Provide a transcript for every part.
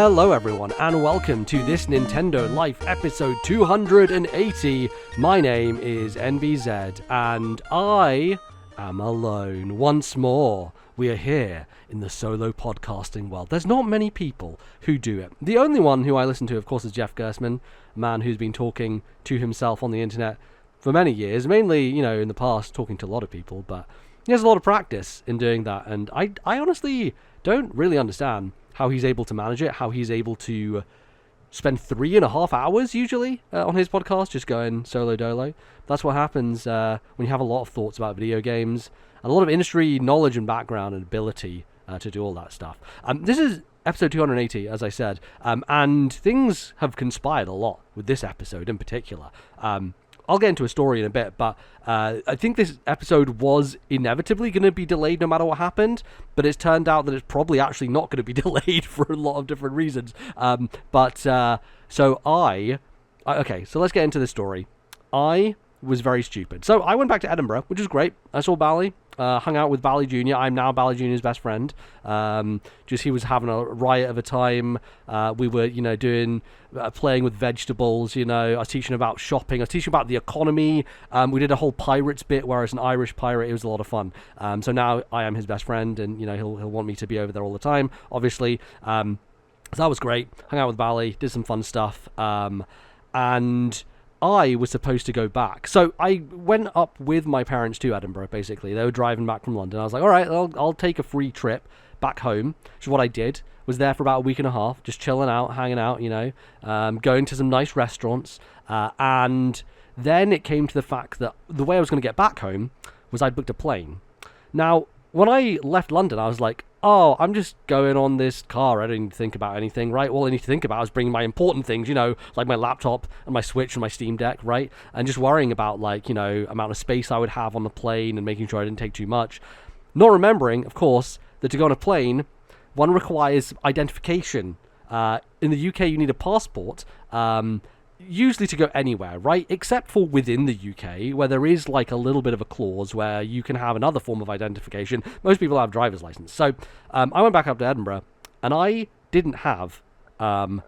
Hello everyone, and welcome to This Nintendo Life episode 280. My name is NBZ, and I am alone once more. We are here in the solo podcasting world. There's not many people who do it. The only one who I listen to, of course, is Jeff Gersman, a man who's been talking to himself on the internet for many years, mainly, in the past, talking to a lot of people, but he has a lot of practice in doing that, and I honestly don't really understand how he's able to manage it, how he's able to spend 3.5 hours usually on his podcast just going solo dolo. That's what happens when you have a lot of thoughts about video games and a lot of industry knowledge and background and ability to do all that stuff. This is episode 280, as I said, and things have conspired a lot with this episode in particular. I'll get into a story in a bit, but I think this episode was inevitably going to be delayed no matter what happened, but it's turned out that it's probably actually not going to be delayed for a lot of different reasons. So let's get into the story. I was very stupid. So I went back to Edinburgh, which is great. I saw Bally, hung out with Bally Jr. I'm now Bally Jr.'s best friend. He was having a riot of a time. We were, doing, playing with vegetables, I was teaching about shopping. I was teaching about the economy. We did a whole pirates bit where I was an Irish pirate. It was a lot of fun. So now I am his best friend, and, he'll want me to be over there all the time, obviously. So that was great. Hung out with Bally, did some fun stuff. And I was supposed to go back. So I went up with my parents to Edinburgh, basically. They were driving back from London. I was like, all right, I'll take a free trip back home, which is what I did. Was there for about a week and a half, just chilling out, hanging out, going to some nice restaurants. And then it came to the fact that the way I was going to get back home was I'd booked a plane. Now, when I left London, I was like, oh, I'm just going on this car. I didn't think about anything, right? All I need to think about is bringing my important things, like my laptop and my Switch and my Steam Deck, right? And just worrying about, amount of space I would have on the plane and making sure I didn't take too much. Not remembering, of course, that to go on a plane, one requires identification. In the UK, you need a passport, usually to go anywhere, right? Except for within the UK, where there is a little bit of a clause where you can have another form of identification. Most people have a driver's license. So I went back up to Edinburgh, and I didn't have a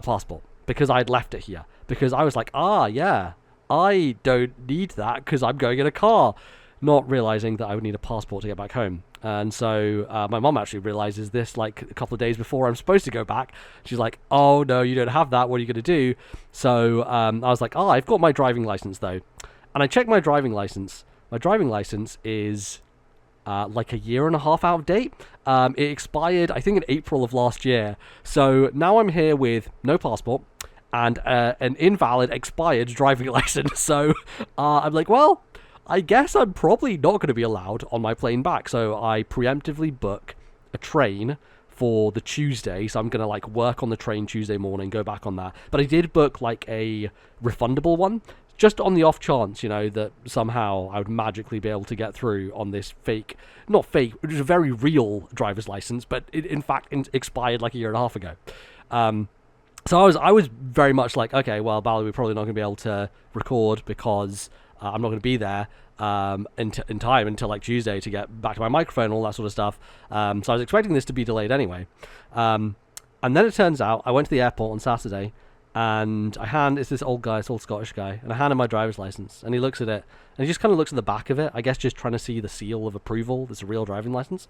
passport because I'd left it here. Because I was like, I don't need that because I'm going in a car. Not realizing that I would need a passport to get back home. And so my mom actually realizes this a couple of days before I'm supposed to go back. She's like, oh no, you don't have that. What are you going to do? So I was like, I've got my driving license though. And I checked my driving license. My driving license is a year and a half out of date. It expired, I think, in April of last year. So now I'm here with no passport and an invalid expired driving license. So I'm like, well, I guess I'm probably not going to be allowed on my plane back. So I preemptively book a train for the Tuesday. So I'm going to work on the train Tuesday morning, go back on that. But I did book a refundable one, just on the off chance, that somehow I would magically be able to get through on this not fake, it was a very real driver's license, but it in fact expired a year and a half ago. So I was very much okay, well, Bally, we're probably not going to be able to record because I'm not going to be there in time until Tuesday to get back to my microphone and all that sort of stuff. So I was expecting this to be delayed anyway. And then it turns out I went to the airport on Saturday and it's this old guy, this old Scottish guy, and I hand him my driver's license and he looks at it and he just kind of looks at the back of it, I guess just trying to see the seal of approval. That's a real driving license.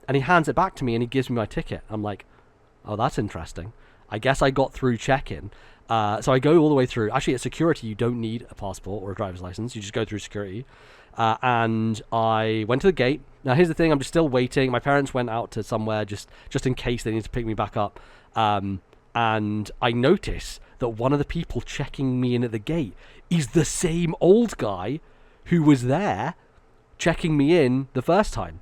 And he hands it back to me and he gives me my ticket. I'm like, oh, that's interesting. I guess I got through check-in. So I go all the way through. Actually, at security, you don't need a passport or a driver's license. You just go through security. And I went to the gate. Now, here's the thing. I'm just still waiting. My parents went out to somewhere just in case they need to pick me back up. And I notice that one of the people checking me in at the gate is the same old guy who was there checking me in the first time.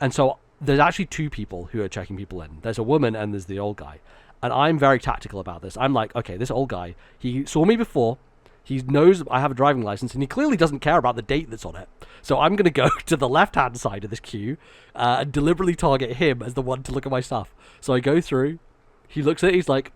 And so there's actually two people who are checking people in. There's a woman and there's the old guy. And I'm very tactical about this. I'm like, okay, this old guy, he saw me before. He knows I have a driving license, and he clearly doesn't care about the date that's on it. So I'm going to go to the left-hand side of this queue and deliberately target him as the one to look at my stuff. So I go through. He looks at it. He's like,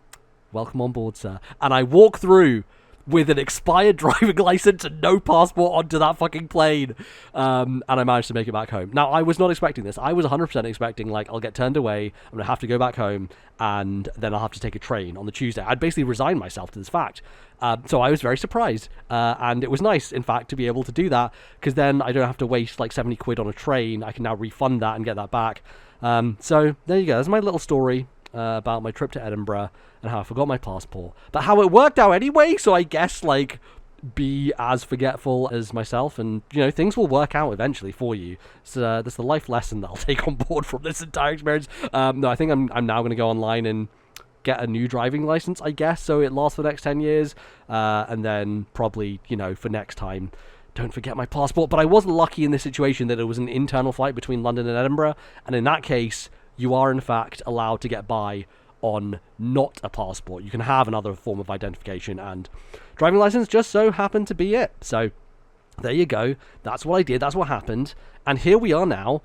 welcome on board, sir. And I walk through with an expired driving license and no passport onto that fucking plane. And I managed to make it back home. Now, I was not expecting this. I was 100% expecting, like, I'll get turned away, I'm going to have to go back home, and then I'll have to take a train on the Tuesday. I'd basically resigned myself to this fact. So I was very surprised. And it was nice, in fact, to be able to do that, because then I don't have to waste, like, 70 quid on a train. I can now refund that and get that back. So there you go. That's my little story about my trip to Edinburgh and how I forgot my passport, but how it worked out anyway. So I guess, like, be as forgetful as myself, and things will work out eventually for you. So that's the life lesson that I'll take on board from this entire experience. No, I think I'm now going to go online and get a new driving license, I guess, so it lasts for the next 10 years, and then probably for next time, don't forget my passport. But I was lucky in this situation that it was an internal flight between London and Edinburgh, and in that case, you are in fact allowed to get by on not a passport. You can have another form of identification, and driving license just so happened to be it. So there you go. That's what I did. That's what happened. And here we are now,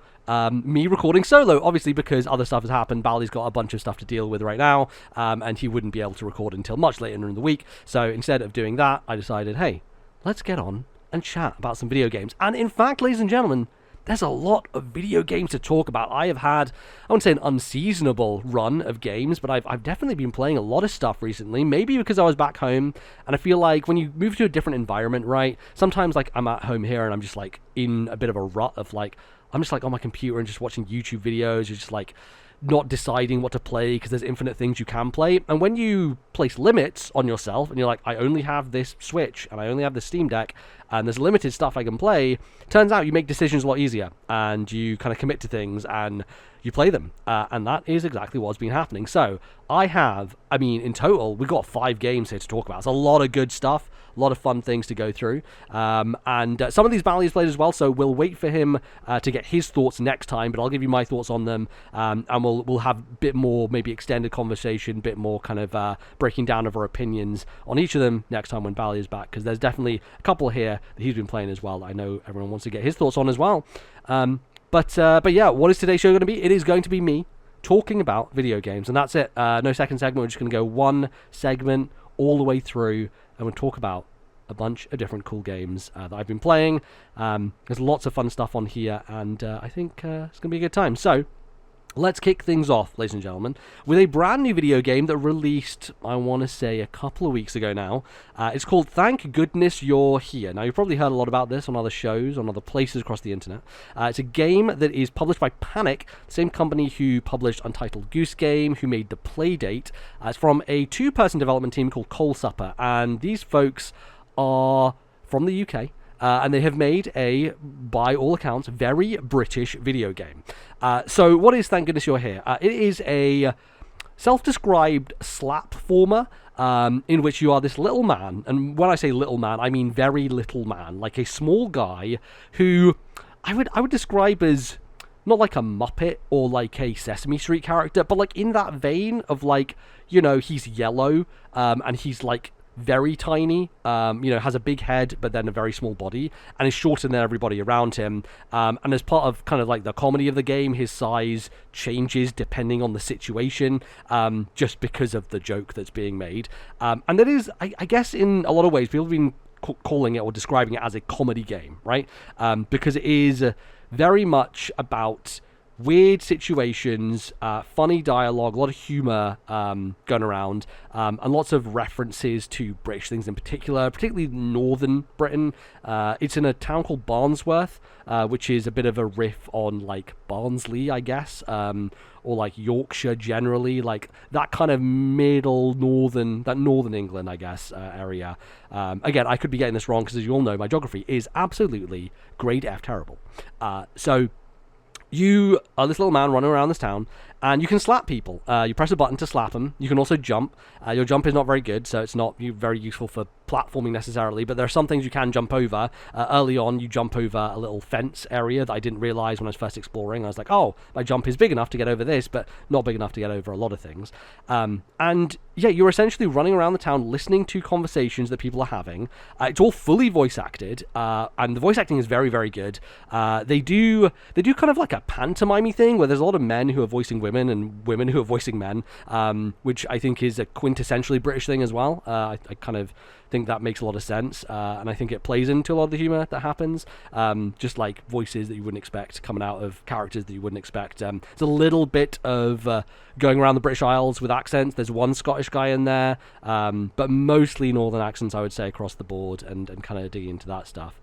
me recording solo, obviously, because other stuff has happened. Bally's got a bunch of stuff to deal with right now, and he wouldn't be able to record until much later in the week. So instead of doing that, I decided, hey, let's get on and chat about some video games. And in fact, ladies and gentlemen, there's a lot of video games to talk about. I have had, I wouldn't say an unseasonable run of games, but I've definitely been playing a lot of stuff recently, maybe because I was back home, and I feel like when you move to a different environment, right, sometimes, like, I'm at home here, and I'm just, like, in a bit of a rut of, like, I'm just, like, on my computer and just watching YouTube videos, you're just, like, not deciding what to play because there's infinite things you can play. And when you place limits on yourself and you're like, I only have this Switch and I only have this Steam Deck and there's limited stuff I can play, turns out you make decisions a lot easier and you kind of commit to things and you play them. And that is exactly what's been happening. So in total, we've got 5 games here to talk about. It's a lot of good stuff, a lot of fun things to go through. And some of these Bally has played as well, so we'll wait for him to get his thoughts next time, but I'll give you my thoughts on them, and we'll have a bit more, maybe extended conversation, a bit more kind of breaking down of our opinions on each of them next time when Bally is back, because there's definitely a couple here that he's been playing as well that I know everyone wants to get his thoughts on as well. But yeah, what is today's show going to be? It is going to be me talking about video games, and that's it. No second segment. We're just going to go one segment all the way through, and we'll talk about a bunch of different cool games that I've been playing. There's lots of fun stuff on here, and I think it's going to be a good time. So let's kick things off, ladies and gentlemen, with a brand new video game that released, I want to say, a couple of weeks ago now. It's called Thank Goodness You're Here. Now, you've probably heard a lot about this on other shows, on other places across the internet. It's a game that is published by Panic, the same company who published Untitled Goose Game, who made The Playdate. It's from a 2-person development team called Coal Supper, and these folks are from the UK. And they have made a, by all accounts, very British video game. So what is Thank Goodness You're Here? It is a self-described slapformer in which you are this little man. And when I say little man, I mean very little man. Like a small guy who I would describe as not like a Muppet or like a Sesame Street character, but like in that vein of like, he's yellow and he's like very tiny, has a big head but then a very small body, and is shorter than everybody around him, and as part of kind of like the comedy of the game, his size changes depending on the situation, just because of the joke that's being made, and that is, I guess in a lot of ways people have been calling it or describing it as a comedy game, right? Because it is very much about weird situations, funny dialogue, a lot of humor going around, and lots of references to British things in particular, particularly northern Britain. It's in a town called Barnsworth, which is a bit of a riff on like Barnsley, I guess, or like Yorkshire generally, like that kind of northern England, I guess, area. Again, I could be getting this wrong because, as you all know, my geography is absolutely grade F terrible. So you are this little man running around this town, and you can slap people. You press a button to slap them. You can also jump. Your jump is not very good, so it's not very useful for platforming necessarily, but there are some things you can jump over. Early on, you jump over a little fence area that I didn't realize when I was first exploring. I was like, oh, my jump is big enough to get over this, but not big enough to get over a lot of things. And yeah, you're essentially running around the town listening to conversations that people are having. It's all fully voice acted, and the voice acting is very, very good. They do kind of like a pantomime thing where there's a lot of men who are voicing women, women and women who are voicing men, which I think is a quintessentially British thing as well. I kind of think that makes a lot of sense, and I think it plays into a lot of the humor that happens, just like voices that you wouldn't expect coming out of characters that you wouldn't expect. It's a little bit of going around the British Isles with accents. There's one Scottish guy in there, but mostly northern accents, I would say, across the board, and kind of digging into that stuff.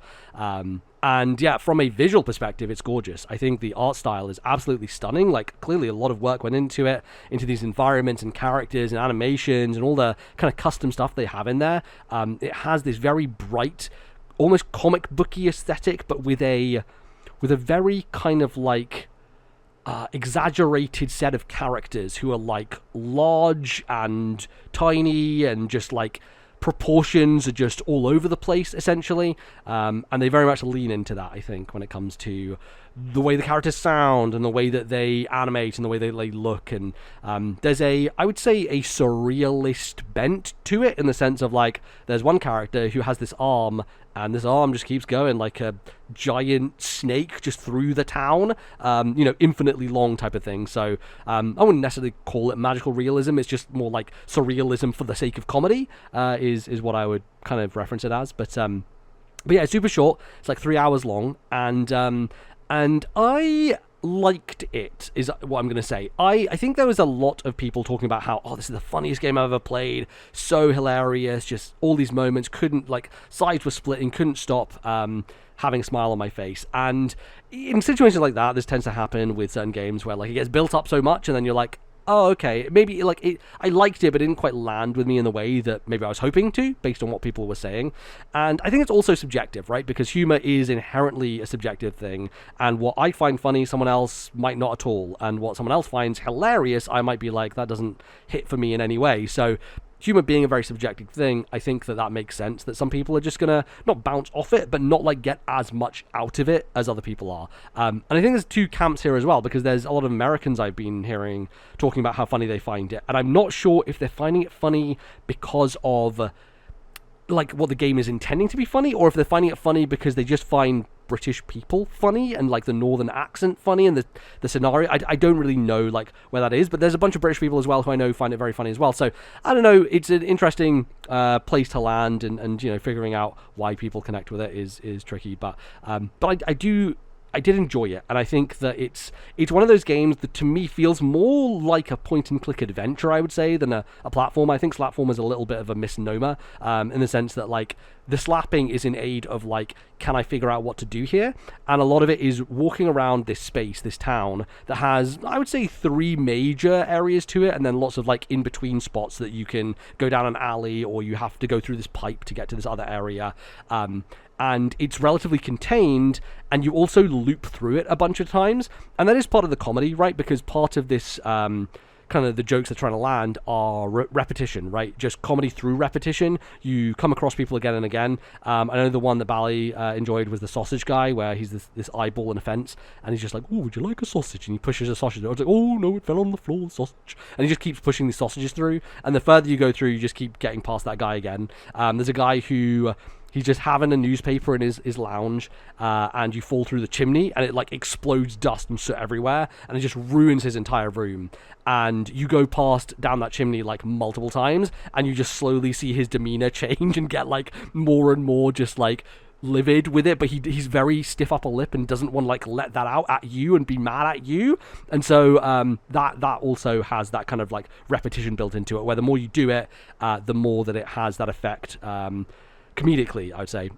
And yeah, from a visual perspective, it's gorgeous. I think the art style is absolutely stunning. Like, clearly a lot of work went into it, into these environments and characters and animations and all the kind of custom stuff they have in there. It has this very bright, almost comic booky aesthetic, but with a very kind of like exaggerated set of characters who are like large and tiny, and just like proportions are just all over the place, essentially, and they very much lean into that, I think, when it comes to the way the characters sound and the way that they animate and the way they look. And there's I would say a surrealist bent to it, in the sense of, like, there's one character who has this arm, and this arm just keeps going like a giant snake just through the town, infinitely long type of thing. So I wouldn't necessarily call it magical realism. It's just more like surrealism for the sake of comedy, is what I would kind of reference it as. But yeah, it's super short. It's like 3 hours long, and I liked it, is what I'm going to say. I think there was a lot of people talking about how, this is the funniest game I've ever played, so hilarious, just all these moments, sides were splitting, couldn't stop having a smile on my face. And in situations like that, this tends to happen with certain games where, like, it gets built up so much, and then you're like, oh, okay, maybe, like, I liked it, but it didn't quite land with me in the way that maybe I was hoping to, based on what people were saying. And I think it's also subjective, right? Because humor is inherently a subjective thing, and what I find funny, someone else might not at all, and what someone else finds hilarious, I might be like, that doesn't hit for me in any way. So humor being a very subjective thing, I think that makes sense, that some people are just gonna not bounce off it, but not like get as much out of it as other people are. And I think there's two camps here as well, because there's a lot of Americans I've been hearing talking about how funny they find it, and I'm not sure if they're finding it funny because of like what the game is intending to be funny, or if they're finding it funny because they just find British people funny, and like the northern accent funny, and the scenario. I don't really know like where that is, but there's a bunch of British people as well who I know find it very funny as well. So I don't know, it's an interesting place to land, and figuring out why people connect with it is tricky, but I did enjoy it, and I think that it's one of those games that to me feels more like a point-and-click adventure, I would say, than a platform. I think platform is a little bit of a misnomer, in the sense that, like, the slapping is in aid of, like, can I figure out what to do here? And a lot of it is walking around this space, this town, that has, I would say, 3 major areas to it, and then lots of, like, in-between spots that you can go down an alley, or you have to go through this pipe to get to this other area. And it's relatively contained, and you also loop through it a bunch of times, and that is part of the comedy, right? Because part of this kind of the jokes they're trying to land are repetition, right? Just comedy through repetition. You come across people again and again. I know the one that Bally enjoyed was the sausage guy, where he's this eyeball in a fence, and he's just like, oh, would you like a sausage? And he pushes a sausage. I was like, oh no, it fell on the floor, the sausage. And he just keeps pushing these sausages through, and the further you go through, you just keep getting past that guy again. There's a guy who he's just having a newspaper in his lounge, and you fall through the chimney, and it like explodes dust and soot everywhere, and it just ruins his entire room. And you go past down that chimney like multiple times, and you just slowly see his demeanor change and get like more and more just like livid with it, but he's very stiff upper lip and doesn't want to like let that out at you and be mad at you. And so that also has that kind of like repetition built into it, where the more you do it, the more that it has that effect comedically, I would say.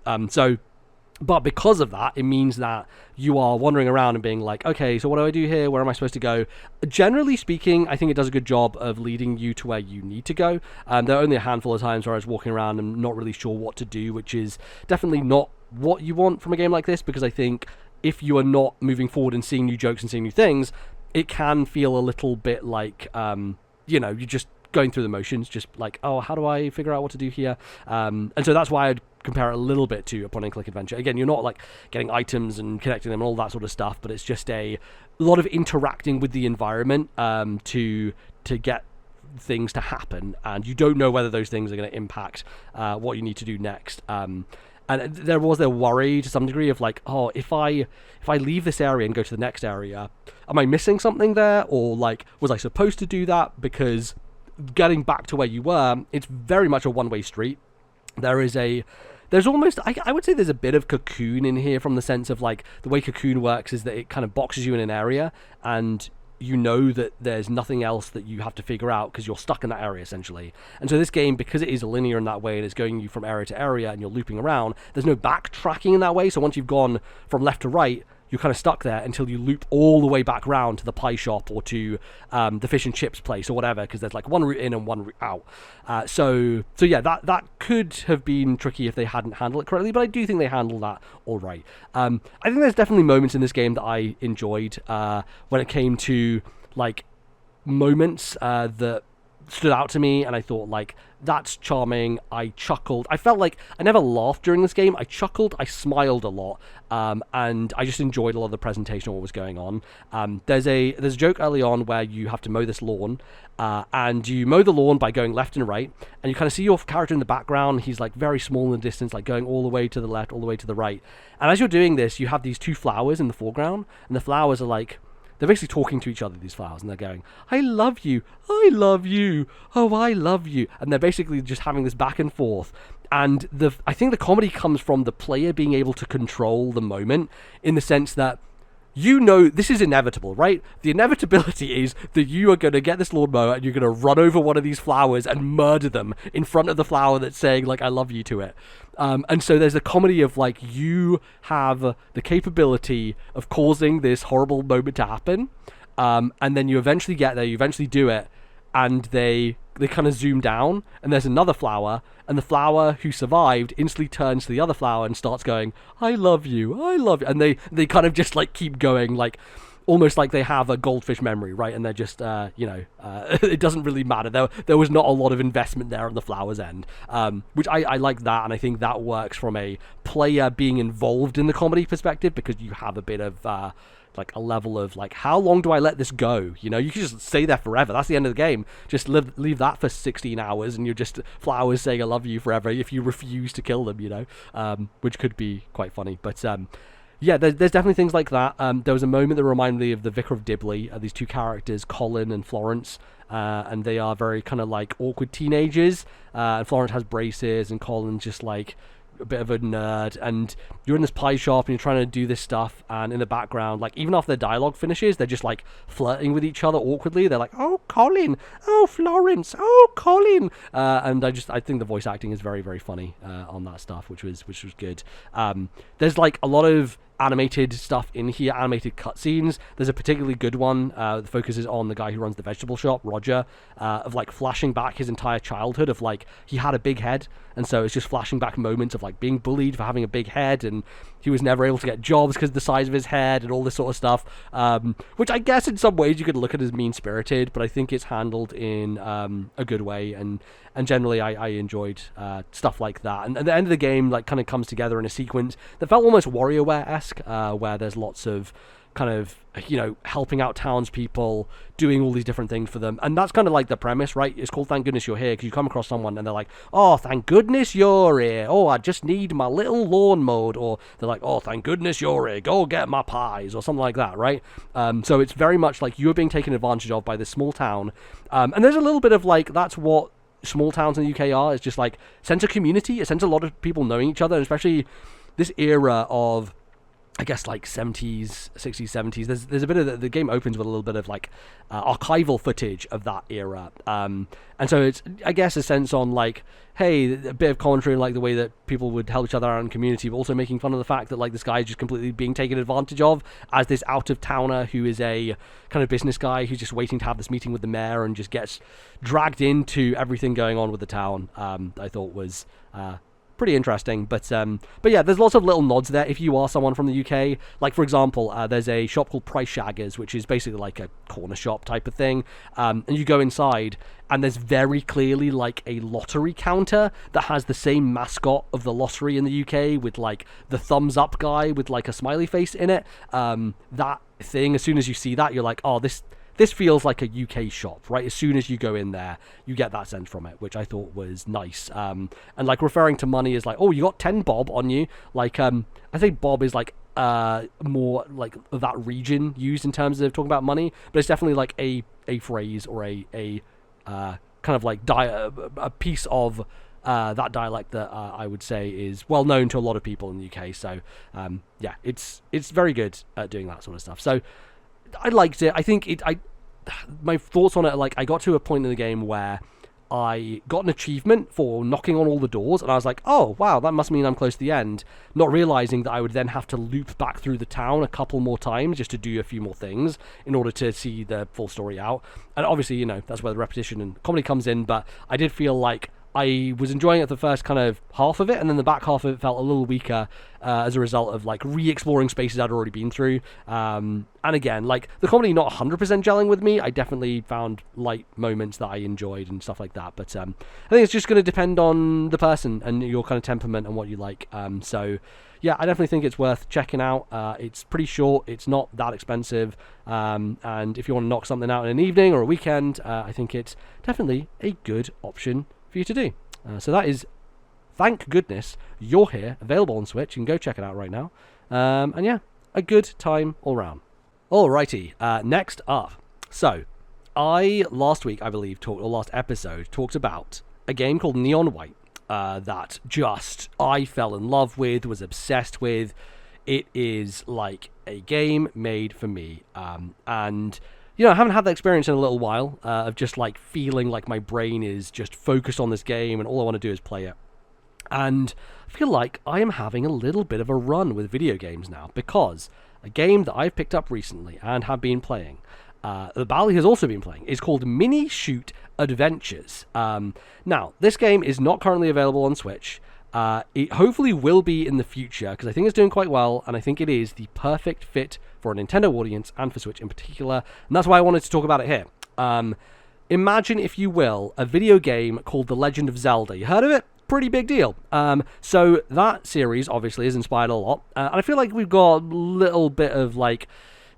But because of that, it means that you are wandering around and being like, okay, so what do I do here? Where am I supposed to go? Generally speaking, I think it does a good job of leading you to where you need to go. There are only a handful of times where I was walking around and not really sure what to do, which is definitely not what you want from a game like this, because I think if you are not moving forward and seeing new jokes and seeing new things, it can feel a little bit like, you're just going through the motions, just like, oh, how do I figure out what to do here? And so that's why I'd compare it a little bit to a point-and-click adventure. Again, you're not like getting items and connecting them and all that sort of stuff, but it's just a lot of interacting with the environment to get things to happen, and you don't know whether those things are going to impact what you need to do next. And there was a worry to some degree of like, oh, if I leave this area and go to the next area, am I missing something there? Or like, was I supposed to do that? Because getting back to where you were, it's very much a one-way street. There's almost, I would say there's a bit of Cocoon in here, from the sense of like, the way Cocoon works is that it kind of boxes you in an area, and you know that there's nothing else that you have to figure out because you're stuck in that area, essentially. And so this game, because it is linear in that way, and it's going you from area to area and you're looping around, there's no backtracking in that way. So once you've gone from left to right, you're kind of stuck there until you loop all the way back round to the pie shop or to the fish and chips place or whatever, because there's like one route in and one route out. So yeah, that could have been tricky if they hadn't handled it correctly, but I do think they handled that all right. I think there's definitely moments in this game that I enjoyed when it came to like moments that stood out to me, and I thought like, that's charming. I chuckled. I felt like I never laughed during this game. I chuckled, I smiled a lot, and I just enjoyed a lot of the presentation of what was going on. There's a joke early on where you have to mow this lawn, and you mow the lawn by going left and right, and you kind of see your character in the background. He's like very small in the distance, like going all the way to the left, all the way to the right. And as you're doing this, you have these two flowers in the foreground, and the flowers are like, they're basically talking to each other, these flowers, and they're going, I love you, I love you, oh, I love you. And they're basically just having this back and forth. And I think the comedy comes from the player being able to control the moment, in the sense that, you know, this is inevitable, right? The inevitability is that you are going to get this lawnmower and you're going to run over one of these flowers and murder them in front of the flower that's saying, like, I love you to it. And so there's a comedy of, like, you have the capability of causing this horrible moment to happen, and then you eventually get there, you eventually do it, and they kind of zoom down, and there's another flower, and the flower who survived instantly turns to the other flower and starts going, I love you, I love you. And they kind of just like keep going, like almost like they have a goldfish memory, right? And they're just, it doesn't really matter. There was not a lot of investment there on the flower's end, which I like that, and I think that works from a player being involved in the comedy perspective, because you have a bit of like a level of like, how long do I let this go? You know, you can just stay there forever. That's the end of the game. Just leave that for 16 hours and you're just flowers saying I love you forever if you refuse to kill them, you know, which could be quite funny. But yeah, there's definitely things like that. There was a moment that reminded me of the Vicar of Dibley, these two characters, Colin and Florence, and they are very kind of like awkward teenagers, and Florence has braces and Colin's just like a bit of a nerd, and you're in this pie shop and you're trying to do this stuff, and in the background, like even after the dialogue finishes, they're just like flirting with each other awkwardly. They're like, oh Colin, oh Florence, oh Colin, and I think the voice acting is very, very funny on that stuff, which was good. There's like a lot of animated stuff in here, animated cutscenes. There's a particularly good one that focuses on the guy who runs the vegetable shop, Roger, of like flashing back his entire childhood, of like he had a big head, and so it's just flashing back moments of like being bullied for having a big head, and he was never able to get jobs because of the size of his head and all this sort of stuff, which I guess in some ways you could look at as mean-spirited, but I think it's handled in a good way, and generally I enjoyed stuff like that. And at the end of the game, like, kind of comes together in a sequence that felt almost WarioWare-esque, where there's lots of kind of, you know, helping out townspeople, doing all these different things for them. And that's kind of like the premise, right? It's called Thank Goodness You're Here, because you come across someone and they're like, oh, thank goodness you're here. Oh, I just need my little lawn mowed. Or they're like, oh, thank goodness you're here. Go get my pies, or something like that, right? So it's very much like you're being taken advantage of by this small town. And there's a little bit of like, that's what small towns in the UK are. It's just like sense of community, a sense of a lot of people knowing each other, and especially this era of, I guess, like 70s, 60s, 70s. There's a bit of the game opens with a little bit of like archival footage of that era, and so it's, I guess, a sense on like, hey, a bit of commentary on like the way that people would help each other out in community, but also making fun of the fact that like this guy is just completely being taken advantage of as this out of towner who is a kind of business guy who's just waiting to have this meeting with the mayor and just gets dragged into everything going on with the town. I thought was pretty interesting, but yeah, there's lots of little nods there if you are someone from the UK. Like, for example, there's a shop called Price Shaggers, which is basically like a corner shop type of thing, and you go inside and there's very clearly like a lottery counter that has the same mascot of the lottery in the UK, with like the thumbs up guy with like a smiley face in it. That thing, as soon as you see that, you're like, oh, this this feels like a UK shop, right? As soon as you go in there, you get that sense from it, which I thought was nice. And like referring to money as like, oh, you got 10 bob on you. Like, I think bob is like more like that region used in terms of talking about money, but it's definitely like a phrase or a kind of like a piece of that dialect that I would say is well known to a lot of people in the UK. So yeah, it's very good at doing that sort of stuff. So I liked it. I think my thoughts on it are like I got to a point in the game where I got an achievement for knocking on all the doors, and I was like, oh wow, that must mean I'm close to the end, not realizing that I would then have to loop back through the town a couple more times just to do a few more things in order to see the full story out. And obviously, you know, that's where the repetition and comedy comes in, but I did feel like I was enjoying it the first kind of half of it, and then the back half of it felt a little weaker as a result of like re-exploring spaces I'd already been through. And again, like the comedy not 100% gelling with me. I definitely found light moments that I enjoyed and stuff like that. But I think it's just going to depend on the person and your kind of temperament and what you like. So yeah, I definitely think it's worth checking out. It's pretty short. It's not that expensive. And if you want to knock something out in an evening or a weekend, I think it's definitely a good option for you to do. So that is, thank goodness you're here, available on Switch. You can go check it out right now. And yeah, a good time all round. Alrighty, next up. So, I last week, I believe, last episode, talked about a game called Neon White that just I fell in love with, was obsessed with. It is like a game made for me. And you know, I haven't had that experience in a little while of just like feeling like my brain is just focused on this game and all I want to do is play it. And I feel like I am having a little bit of a run with video games now, because a game that I've picked up recently and have been playing, that Bally has also been playing, is called Minishoot Adventures. Now, this game is not currently available on Switch. It hopefully will be in the future, because I think it's doing quite well, and I think it is the perfect fit for a Nintendo audience, and for Switch in particular, and that's why I wanted to talk about it here. Imagine, if you will, a video game called The Legend of Zelda. You heard of it? Pretty big deal. So that series, obviously, has inspired a lot, and I feel like we've got a little bit of, like,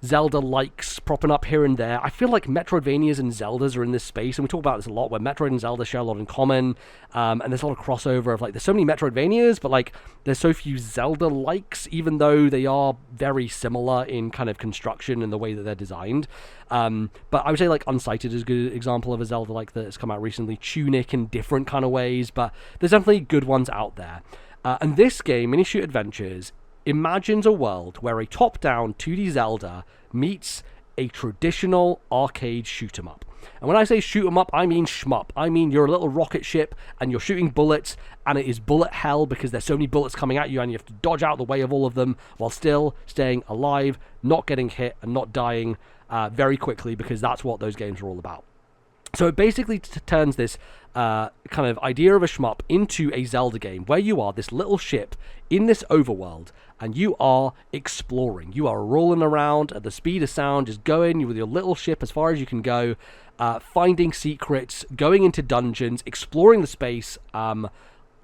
Zelda-likes propping up here and there. I feel like Metroidvanias and Zeldas are in this space, and we talk about this a lot, where Metroid and Zelda share a lot in common, and there's a lot of crossover of, like, there's so many Metroidvanias, but, like, there's so few Zelda-likes, even though they are very similar in kind of construction and the way that they're designed. But I would say, like, Untitled is a good example of a Zelda-like that's come out recently, Tunic in different kind of ways, but there's definitely good ones out there. And this game, Minishoot Adventures, imagines a world where a top-down 2D Zelda meets a traditional arcade shoot-'em-up. And when I say shoot-'em-up, I mean shmup. I mean you're a little rocket ship and you're shooting bullets, and it is bullet hell because there's so many bullets coming at you and you have to dodge out the way of all of them while still staying alive, not getting hit and not dying very quickly, because that's what those games are all about. So it basically turns this kind of idea of a shmup into a Zelda game, where you are this little ship in this overworld, and you are exploring. You are rolling around at the speed of sound, just going with your little ship as far as you can go, finding secrets, going into dungeons, exploring the space,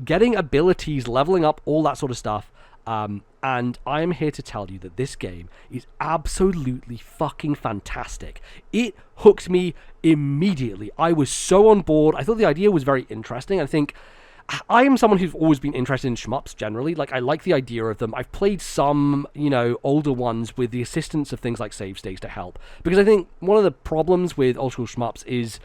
getting abilities, leveling up, all that sort of stuff. And I'm here to tell you that this game is absolutely fucking fantastic. It hooked me immediately. I was so on board. I thought the idea was very interesting. I think I am someone who's always been interested in shmups generally. Like, I like the idea of them. I've played some, you know, older ones with the assistance of things like save states to help. Because I think one of the problems with old school shmups is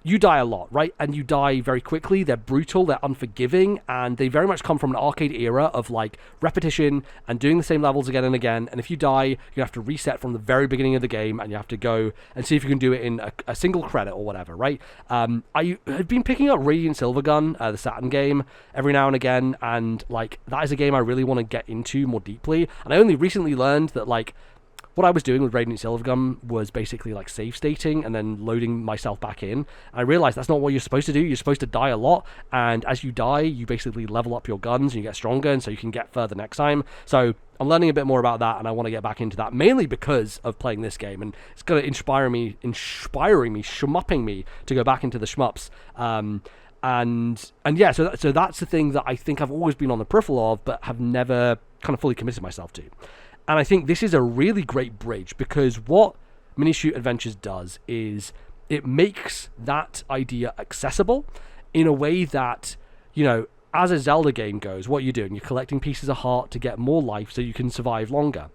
you die a lot, right? And you die very quickly. They're brutal, they're unforgiving, and they very much come from an arcade era of, like, repetition and doing the same levels again and again. And if you die, you have to reset from the very beginning of the game, and you have to go and see if you can do it in a single credit or whatever, right? I have been picking up Radiant Silvergun, the Saturn game, every now and again, and, like, that is a game I really want to get into more deeply. And I only recently learned that, like, what I was doing with Radiant Silvergun was basically like save stating and then loading myself back in. And I realized that's not what you're supposed to do. You're supposed to die a lot, and as you die, you basically level up your guns and you get stronger, and so you can get further next time. So I'm learning a bit more about that, and I want to get back into that, mainly because of playing this game, and it's going to inspiring me, shmupping me to go back into the shmups. And yeah, so that's the thing that I think I've always been on the peripheral of, but have never kind of fully committed myself to. And I think this is a really great bridge, because what Minishoot Adventures does is it makes that idea accessible in a way that, as a Zelda game goes, what you're doing, you're collecting pieces of heart to get more life so you can survive longer.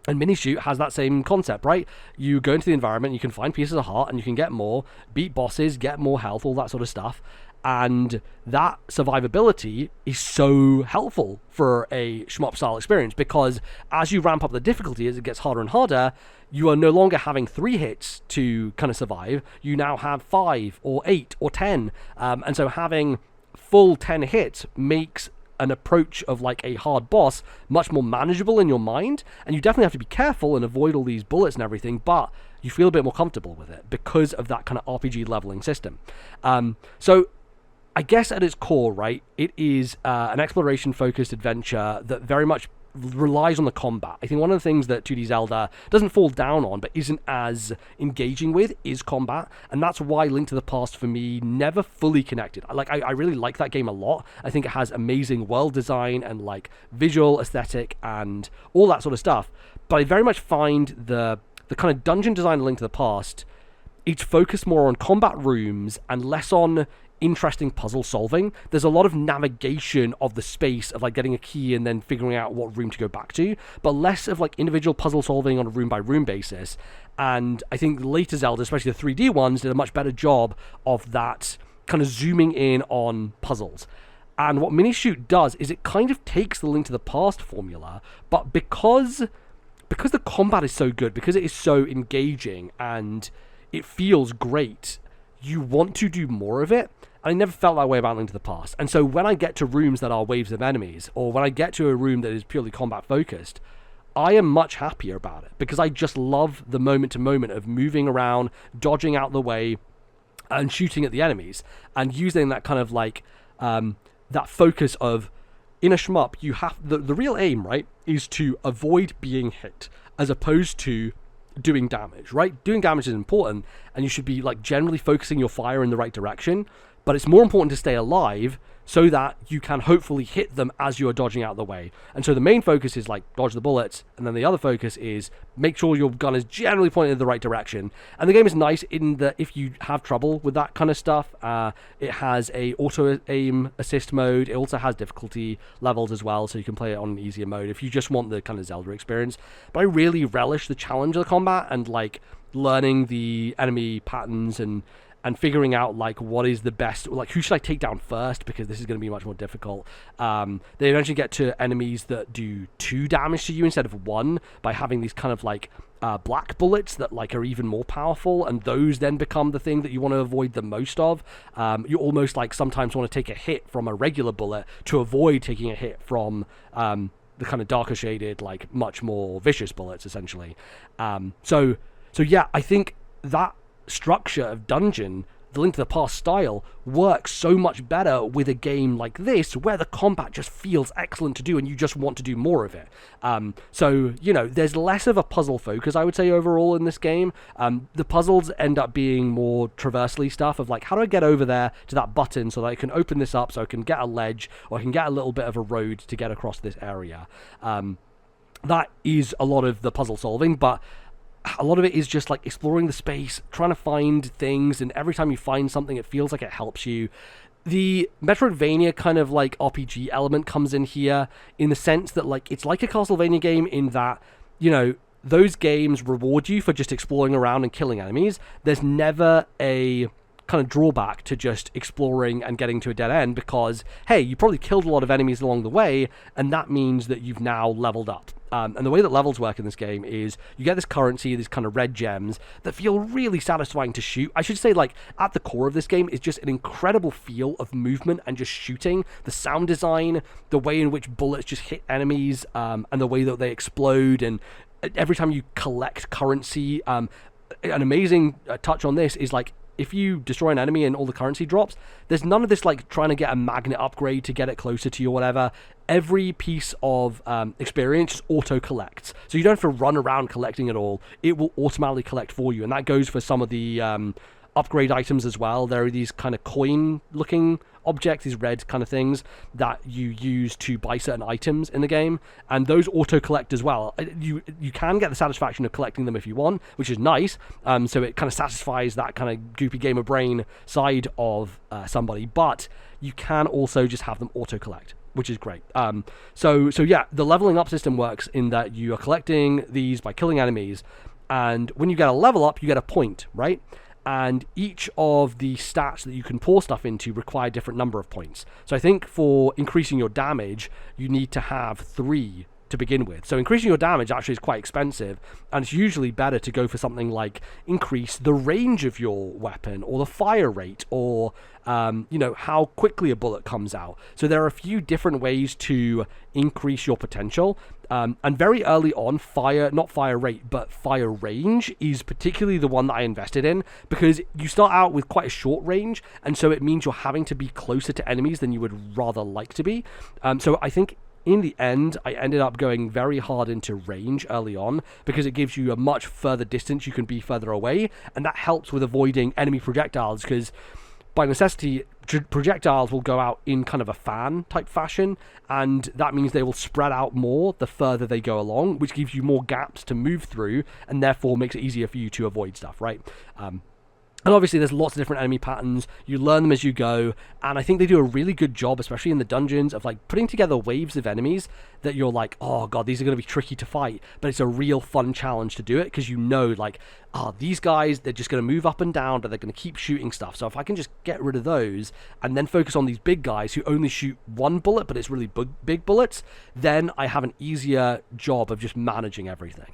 And Minishoot has that same concept, right? You go into the environment, you can find pieces of heart, and you can get more, beat bosses, get more health, all that sort of stuff. And that survivability is so helpful for a shmup-style experience, because as you ramp up the difficulty, as it gets harder and harder, you are no longer having 3 hits to kind of survive. You now have 5 or 8 or 10. And so having full 10 hits makes an approach of like a hard boss much more manageable in your mind, and you definitely have to be careful and avoid all these bullets and everything, but you feel a bit more comfortable with it because of that kind of RPG leveling system. So I guess at its core, right, it is an exploration-focused adventure that very much relies on the combat. I think one of the things that 2D Zelda doesn't fall down on, but isn't as engaging with, is combat, and that's why Link to the Past, for me, never fully connected. I really like that game a lot. I think it has amazing world design and, like, visual aesthetic and all that sort of stuff, but I very much find the kind of dungeon design of Link to the Past, it's focused more on combat rooms and less on interesting puzzle solving. There's a lot of navigation of the space of like getting a key and then figuring out what room to go back to, but less of like individual puzzle solving on a room by room basis. And I think later Zelda, especially the 3D ones, did a much better job of that kind of zooming in on puzzles. And what Minishoot does is it kind of takes the Link to the Past formula, but because the combat is so good, because it is so engaging and it feels great, you want to do more of it. And I never felt that way about Link to the Past. And so when I get to rooms that are waves of enemies, or when I get to a room that is purely combat focused, I am much happier about it, because I just love the moment to moment of moving around, dodging out the way, and shooting at the enemies, and using that kind of like that focus of, in a shmup, you have the real aim, right, is to avoid being hit, as opposed to doing damage, right? Doing damage is important, and you should be like generally focusing your fire in the right direction, but it's more important to stay alive so that you can hopefully hit them as you are dodging out of the way. And so the main focus is like dodge the bullets, and then the other focus is make sure your gun is generally pointed in the right direction. And the game is nice in that if you have trouble with that kind of stuff, it has a auto aim assist mode. It also has difficulty levels as well, so you can play it on an easier mode if you just want the kind of Zelda experience. But I really relish the challenge of the combat and like learning the enemy patterns and figuring out like what is the best, like who should I take down first, because this is going to be much more difficult. They eventually get to enemies that do 2 damage to you instead of 1 by having these kind of like black bullets that like are even more powerful, and those then become the thing that you want to avoid the most of. You almost like sometimes want to take a hit from a regular bullet to avoid taking a hit from the kind of darker shaded, like much more vicious bullets, essentially. So yeah, I think that structure of dungeon, the Link to the Past style, works so much better with a game like this, where the combat just feels excellent to do and you just want to do more of it. So, there's less of a puzzle focus, I would say, overall in this game. The puzzles end up being more traversely stuff of like, how do I get over there to that button so that I can open this up so I can get a ledge, or I can get a little bit of a road to get across this area. That is a lot of the puzzle solving, but a lot of it is just like exploring the space, trying to find things, and every time you find something, it feels like it helps you. The Metroidvania kind of like RPG element comes in here in the sense that like it's like a Castlevania game in that, those games reward you for just exploring around and killing enemies. There's never a kind of drawback to just exploring and getting to a dead end, because hey, you probably killed a lot of enemies along the way, and that means that you've now leveled up. And the way that levels work in this game is you get this currency, these kind of red gems that feel really satisfying to shoot. I should say, like, at the core of this game is just an incredible feel of movement and just shooting. The sound design, the way in which bullets just hit enemies, and the way that they explode, and every time you collect currency. An amazing touch on this is, like, if you destroy an enemy and all the currency drops, there's none of this like trying to get a magnet upgrade to get it closer to you or whatever. Every piece of experience just auto collects, so you don't have to run around collecting it all. It will automatically collect for you, and that goes for some of the upgrade items as well. There are these kind of coin-looking objects, these red kind of things that you use to buy certain items in the game, and those auto-collect as well. You can get the satisfaction of collecting them if you want, which is nice. So it kind of satisfies that kind of goopy gamer brain side of somebody, but you can also just have them auto-collect, which is great. So yeah, the leveling up system works in that you are collecting these by killing enemies, and when you get a level up, you get a point, right? And each of the stats that you can pour stuff into require a different number of points. So I think for increasing your damage, you need to have 3 to begin with. So increasing your damage actually is quite expensive, and it's usually better to go for something like increase the range of your weapon, or the fire rate, or how quickly a bullet comes out. So there are a few different ways to increase your potential. And very early on, not fire rate, but fire range is particularly the one that I invested in, because you start out with quite a short range, and so it means you're having to be closer to enemies than you would rather like to be. So I think in the end, I ended up going very hard into range early on, because it gives you a much further distance. You can be further away, and that helps with avoiding enemy projectiles, because by necessity, projectiles will go out in kind of a fan type fashion, and that means they will spread out more the further they go along, which gives you more gaps to move through, and therefore makes it easier for you to avoid stuff, right? And obviously there's lots of different enemy patterns. You learn them as you go, and I think they do a really good job, especially in the dungeons, of like putting together waves of enemies that you're like, oh god, these are going to be tricky to fight, but it's a real fun challenge to do it, because you know, like, these guys, they're just going to move up and down, but they're going to keep shooting stuff. So if I can just get rid of those and then focus on these big guys who only shoot one bullet, but it's really big bullets, then I have an easier job of just managing everything.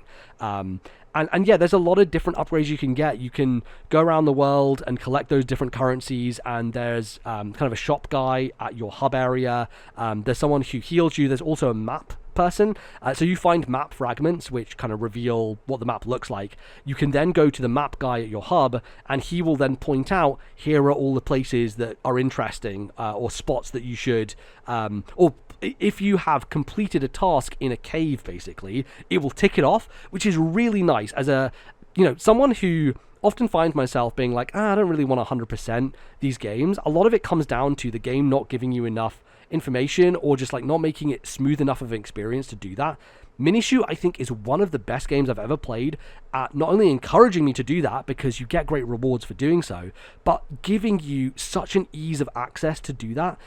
And yeah, there's a lot of different upgrades you can get. You can go around the world and collect those different currencies, and there's kind of a shop guy at your hub area. There's someone who heals you. There's also a map person. So you find map fragments which kind of reveal what the map looks like. You can then go to the map guy at your hub, and he will then point out, here are all the places that are interesting, or spots that you should, or if you have completed a task in a cave, basically, it will tick it off, which is really nice. As a, someone who often finds myself being like, I don't really want 100% these games. A lot of it comes down to the game not giving you enough information, or just like not making it smooth enough of an experience to do that. Minishoot, I think, is one of the best games I've ever played at not only encouraging me to do that, because you get great rewards for doing so, but giving you such an ease of access to do that,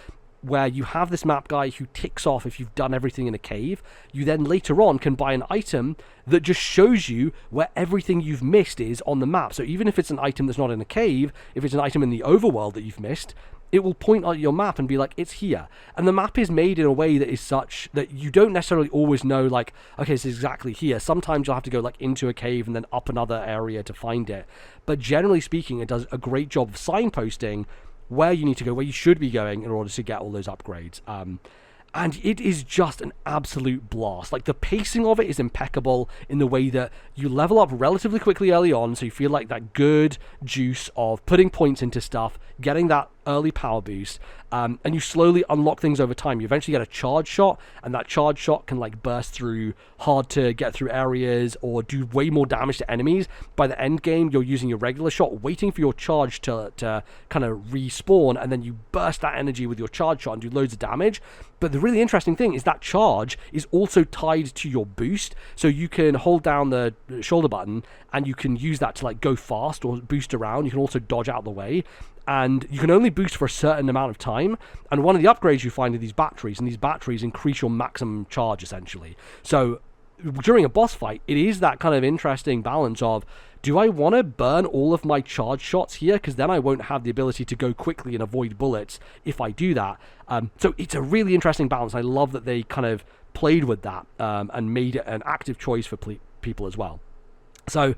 where you have this map guy who ticks off if you've done everything in a cave. You then later on can buy an item that just shows you where everything you've missed is on the map. So even if it's an item that's not in a cave, if it's an item in the overworld that you've missed, it will point at your map and be like, it's here. And the map is made in a way that is such that you don't necessarily always know, like, okay, it's exactly here. Sometimes you'll have to go like into a cave and then up another area to find it. But generally speaking, it does a great job of signposting where you need to go, where you should be going in order to get all those upgrades. And it is just an absolute blast. Like, the pacing of it is impeccable in the way that you level up relatively quickly early on, so you feel like that good juice of putting points into stuff, getting that early power boost, and you slowly unlock things over time. You eventually get a charge shot, and that charge shot can like burst through hard to get through areas or do way more damage to enemies. By the end game, you're using your regular shot, waiting for your charge to kind of respawn, and then you burst that energy with your charge shot and do loads of damage. But the really interesting thing is that charge is also tied to your boost, so you can hold down the shoulder button and you can use that to like go fast or boost around. You can also dodge out of the way, and you can only boost for a certain amount of time. And one of the upgrades you find are these batteries, and these batteries increase your maximum charge essentially. So during a boss fight, it is that kind of interesting balance of, do I want to burn all of my charge shots here? Because then I won't have the ability to go quickly and avoid bullets if I do that. So it's a really interesting balance. I love that they kind of played with that and made it an active choice for people as well. So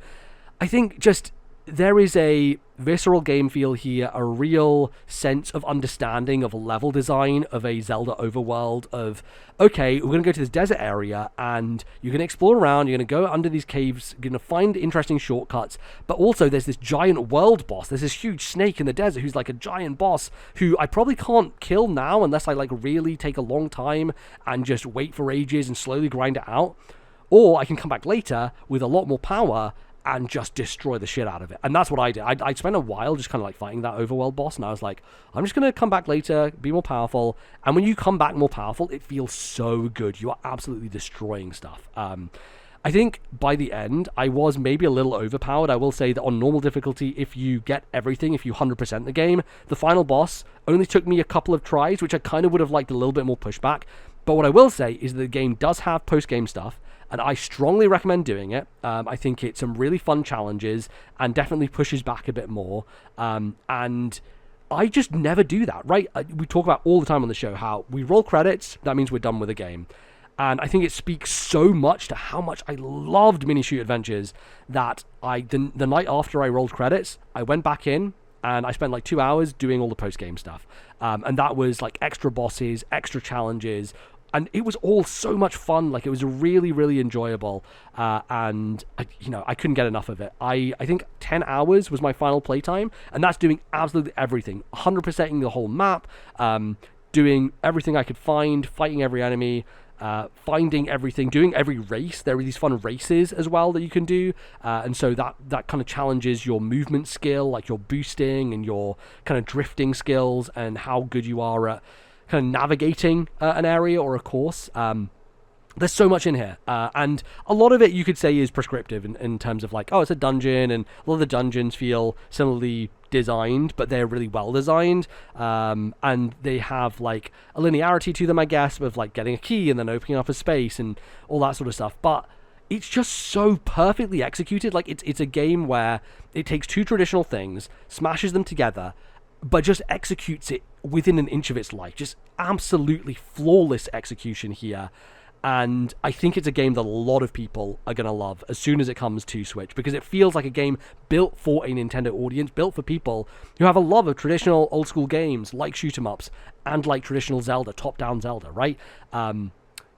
I think just there is a visceral game feel here, a real sense of understanding of level design of a Zelda overworld of, okay, we're going to go to this desert area and you're going to explore around, you're going to go under these caves, you're going to find interesting shortcuts, but also there's this giant world boss. There's this huge snake in the desert who's like a giant boss who I probably can't kill now unless I like really take a long time and just wait for ages and slowly grind it out. Or I can come back later with a lot more power and just destroy the shit out of it. And that's what I did. I spent a while just kind of like fighting that overworld boss, and I was like, I'm just going to come back later, be more powerful. And when you come back more powerful, it feels so good. You are absolutely destroying stuff. I think by the end, I was maybe a little overpowered. I will say that on normal difficulty, if you get everything, if you 100% the game, the final boss only took me a couple of tries, which I kind of would have liked a little bit more pushback. But what I will say is that the game does have post-game stuff, and I strongly recommend doing it. I think it's some really fun challenges and definitely pushes back a bit more. And I just never do that, right? We talk about all the time on the show how we roll credits, that means we're done with the game. And I think it speaks so much to how much I loved Minishoot Adventures that the night after I rolled credits, I went back in and I spent like 2 hours doing all the post-game stuff. And that was like extra bosses, extra challenges, and it was all so much fun. Like, it was really, really enjoyable. And I couldn't get enough of it. I think 10 hours was my final playtime, and that's doing absolutely everything. 100%ing the whole map, doing everything I could find, fighting every enemy, finding everything, doing every race. There are these fun races as well that you can do, and so that kind of challenges your movement skill, like your boosting and your kind of drifting skills, and how good you are at kind of navigating an area or a course. There's so much in here, and a lot of it you could say is prescriptive in terms of like, oh, it's a dungeon, and a lot of the dungeons feel similarly designed, but they're really well designed, and they have like a linearity to them, I guess, of like getting a key and then opening up a space and all that sort of stuff. But it's just so perfectly executed. Like, it's a game where it takes two traditional things, smashes them together, but just executes it within an inch of its life. Just absolutely flawless execution here. And I think it's a game that a lot of people are going to love as soon as it comes to Switch, because it feels like a game built for a Nintendo audience, built for people who have a love of traditional old school games like shoot-'em-ups and like traditional Zelda, top-down Zelda, right?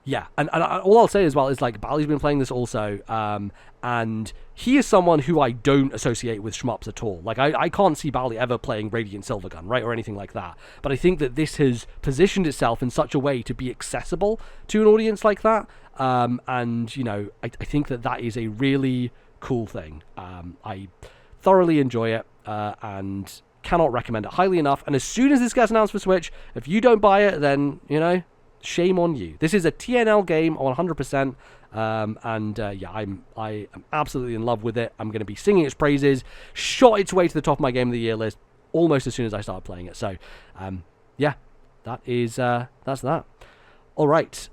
Yeah, and all I'll say as well is, like, Bally's been playing this also, and he is someone who I don't associate with shmups at all. Like, I can't see Bally ever playing Radiant Silvergun, right, or anything like that. But I think that this has positioned itself in such a way to be accessible to an audience like that, and, I think that is a really cool thing. I thoroughly enjoy it, and cannot recommend it highly enough. And as soon as this gets announced for Switch, if you don't buy it, then, shame on you. This is a TNL game on 100%, I am absolutely in love with it. I'm going to be singing its praises. Shot its way to the top of my Game of the Year list almost as soon as I started playing it. So, that's that. All right,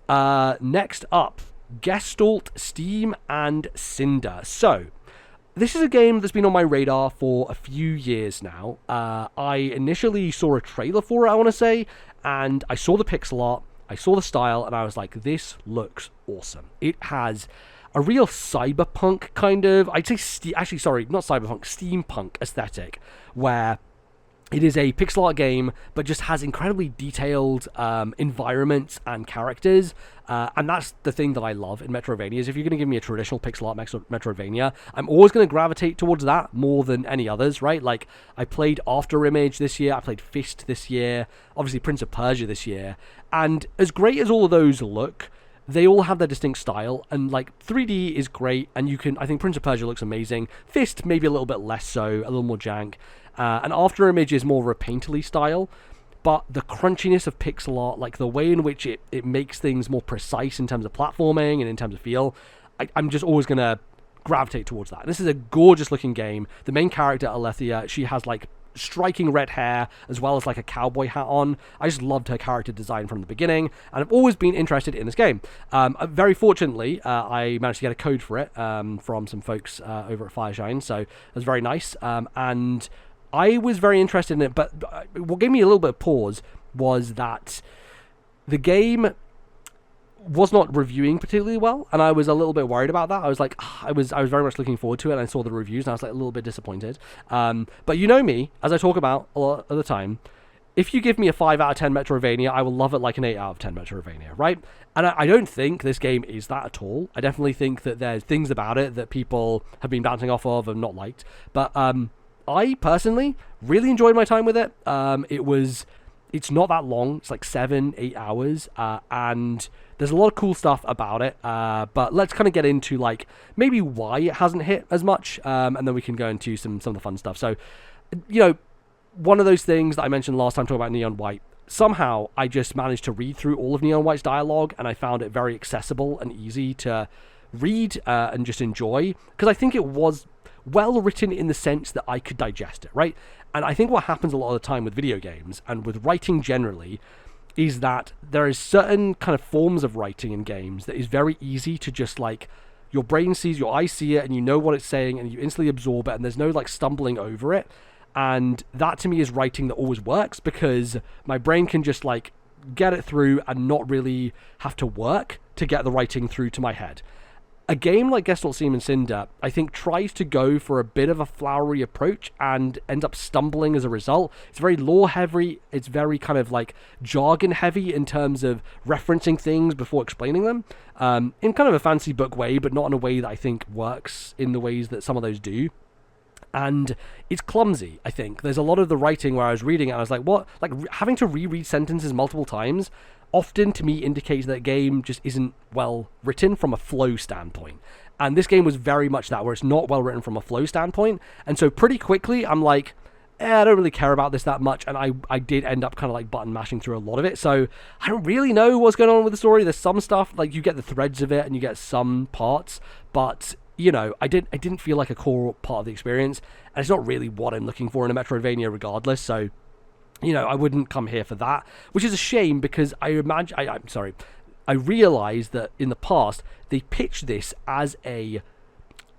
next up, Gestalt, Steam, and Cinder. So, this is a game that's been on my radar for a few years now. I initially saw a trailer for it, I want to say, and I saw the pixel art, I saw the style, and I was like, this looks awesome. It has a real cyberpunk kind of, I'd say, not cyberpunk, steampunk aesthetic, where it is a pixel art game, but just has incredibly detailed environments and characters. And that's the thing that I love in Metroidvanias. If you're going to give me a traditional pixel art Metroidvania, I'm always going to gravitate towards that more than any others, right? Like, I played After Image this year, I played Fist this year, obviously Prince of Persia this year. And as great as all of those look, they all have their distinct style, and like 3D is great, and I think Prince of Persia looks amazing. Fist maybe a little bit less so, a little more jank. And After Image is more of a painterly style, but the crunchiness of pixel art, like the way in which it makes things more precise in terms of platforming and in terms of feel, I'm just always going to gravitate towards that. This is a gorgeous looking game. The main character, Alethea, she has like striking red hair as well as like a cowboy hat on. I just loved her character design from the beginning, and I've always been interested in this game. Very fortunately, I managed to get a code for it from some folks over at Fireshine, so it was very nice. And I was very interested in it, but what gave me a little bit of pause was that the game was not reviewing particularly well, and I was a little bit worried about that. I was like, I was very much looking forward to it, and I saw the reviews, and I was like a little bit disappointed. But you know me, as I talk about a lot of the time, if you give me a 5 out of 10 Metroidvania, I will love it like an 8 out of 10 Metroidvania, right? And I don't think this game is that at all. I definitely think that there's things about it that people have been bouncing off of and not It's not that long. It's like 7-8 hours, and there's a lot of cool stuff about it. But let's kind of get into like maybe why it hasn't hit as much, and then we can go into some of the fun stuff. So, one of those things that I mentioned last time talking about Neon White. Somehow I just managed to read through all of Neon White's dialogue, and I found it very accessible and easy to read and just enjoy, because I think it was well written in the sense that I could digest it, right? And I think what happens a lot of the time with video games and with writing generally is that there is certain kind of forms of writing in games that is very easy to just like, your brain sees, your eyes see it, and you know what it's saying, and you instantly absorb it, and there's no like stumbling over it. And that to me is writing that always works, because my brain can just like get it through and not really have to work to get the writing through to my head. A game like Gestalt, and Cinder, I think, tries to go for a bit of a flowery approach and ends up stumbling as a result. It's very lore heavy. It's very kind of like jargon heavy in terms of referencing things before explaining them, in kind of a fancy book way, but not in a way that I think works in the ways that some of those do. And it's clumsy, I think. There's a lot of the writing where I was reading it and I was like, what? Like, having to reread sentences multiple times often to me indicates that a game just isn't well written from a flow standpoint. And this game was very much that, where it's not well written from a flow standpoint. And so pretty quickly, I'm like, I don't really care about this that much. And I did end up kind of like button mashing through a lot of it. So I don't really know what's going on with the story. There's some stuff, like you get the threads of it and you get some parts, but I didn't feel like a core part of the experience, and it's not really what I'm looking for in a Metroidvania regardless, so, I wouldn't come here for that, which is a shame, because I realized that in the past, they pitched this as a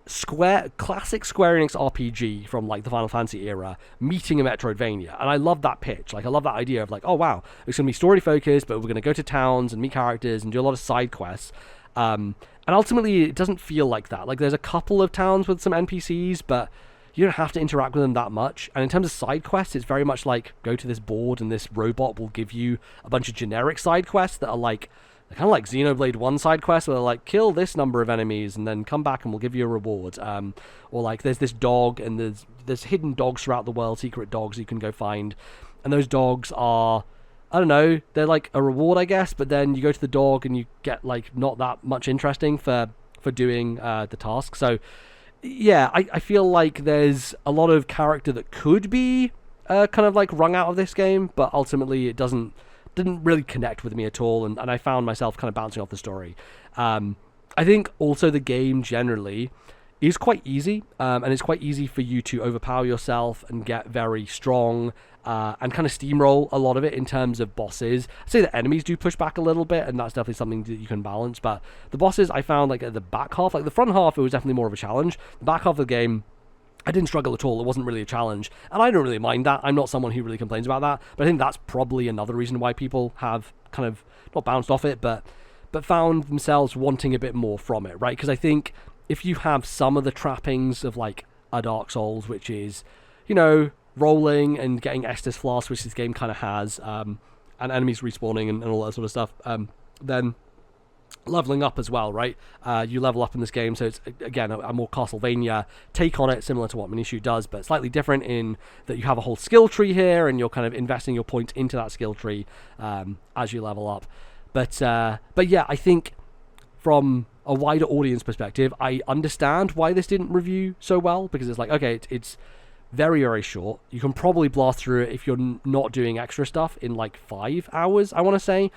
classic Square Enix RPG from, like, the Final Fantasy era, meeting a Metroidvania, and I love that pitch. Like, I love that idea of, like, oh, wow, it's going to be story-focused, but we're going to go to towns and meet characters and do a lot of side quests, and ultimately, it doesn't feel like that. Like, there's a couple of towns with some NPCs, but you don't have to interact with them that much. And in terms of side quests, it's very much like, go to this board and this robot will give you a bunch of generic side quests that are like, they're kind of like Xenoblade 1 side quests, where they're like, kill this number of enemies and then come back and we'll give you a reward. Or like, there's this dog, and there's hidden dogs throughout the world, secret dogs you can go find. And those dogs are, I don't know, they're like a reward, I guess, but then you go to the dog and you get like not that much interesting for doing the task. So yeah, I feel like there's a lot of character that could be kind of like wrung out of this game, but ultimately it didn't really connect with me at all, and I found myself kind of bouncing off the story. I think also the game generally is quite easy, and it's quite easy for you to overpower yourself and get very strong, and kind of steamroll a lot of it in terms of bosses. I'd say the enemies do push back a little bit, and that's definitely something that you can balance, but the bosses, I found, like, at the back half, like the front half, it was definitely more of a challenge. The back half of the game, I didn't struggle at all. It wasn't really a challenge, and I don't really mind that. I'm not someone who really complains about that, but I think that's probably another reason why people have kind of not bounced off it, but found themselves wanting a bit more from it, right? Because I think if you have some of the trappings of like a Dark Souls, which is, rolling and getting Estus Flask, which this game kind of has, and enemies respawning and all that sort of stuff, then leveling up as well, right? You level up in this game, so it's, again, a more Castlevania take on it, similar to what Minishoot does, but slightly different in that you have a whole skill tree here, and you're kind of investing your points into that skill tree as you level up. But yeah, I think from a wider audience perspective, I understand why this didn't review so well, because it's like, okay, it's very, very short. You can probably blast through it if you're not doing extra stuff in like 5 hours, I want to say.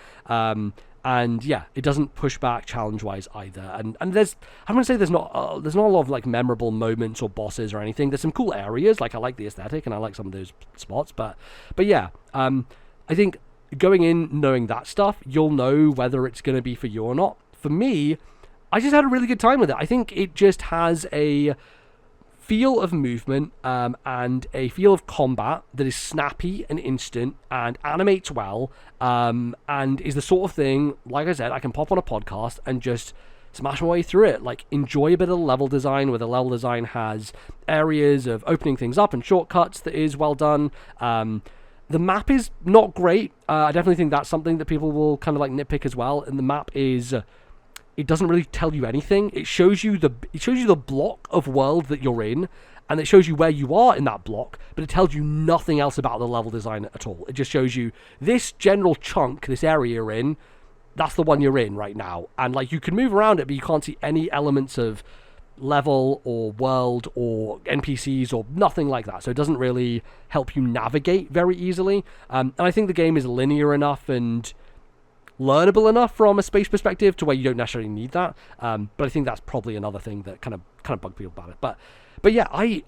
And yeah, it doesn't push back challenge-wise either. And there's, I'm going to say there's not a lot of like memorable moments or bosses or anything. There's some cool areas, like I like the aesthetic and I like some of those spots. But yeah, I think going in knowing that stuff, you'll know whether it's going to be for you or not. For me, I just had a really good time with it. I think it just has a feel of movement and a feel of combat that is snappy and instant and animates well, and is the sort of thing, like I said, I can pop on a podcast and just smash my way through it. Like, enjoy a bit of level design, where the level design has areas of opening things up and shortcuts that is well done. The map is not great. I definitely think that's something that people will kind of like nitpick as well. And the map is it doesn't really tell you anything. It shows you the block of world that you're in, and it shows you where you are in that block, but it tells you nothing else about the level design at all. It just shows you this general chunk, this area you're in, that's the one you're in right now. And like, you can move around it, but you can't see any elements of level or world or NPCs or nothing like that. So it doesn't really help you navigate very easily. And I think the game is linear enough and learnable enough from a space perspective to where you don't necessarily need that. But I think that's probably another thing that kind of bugged people about it. But yeah, I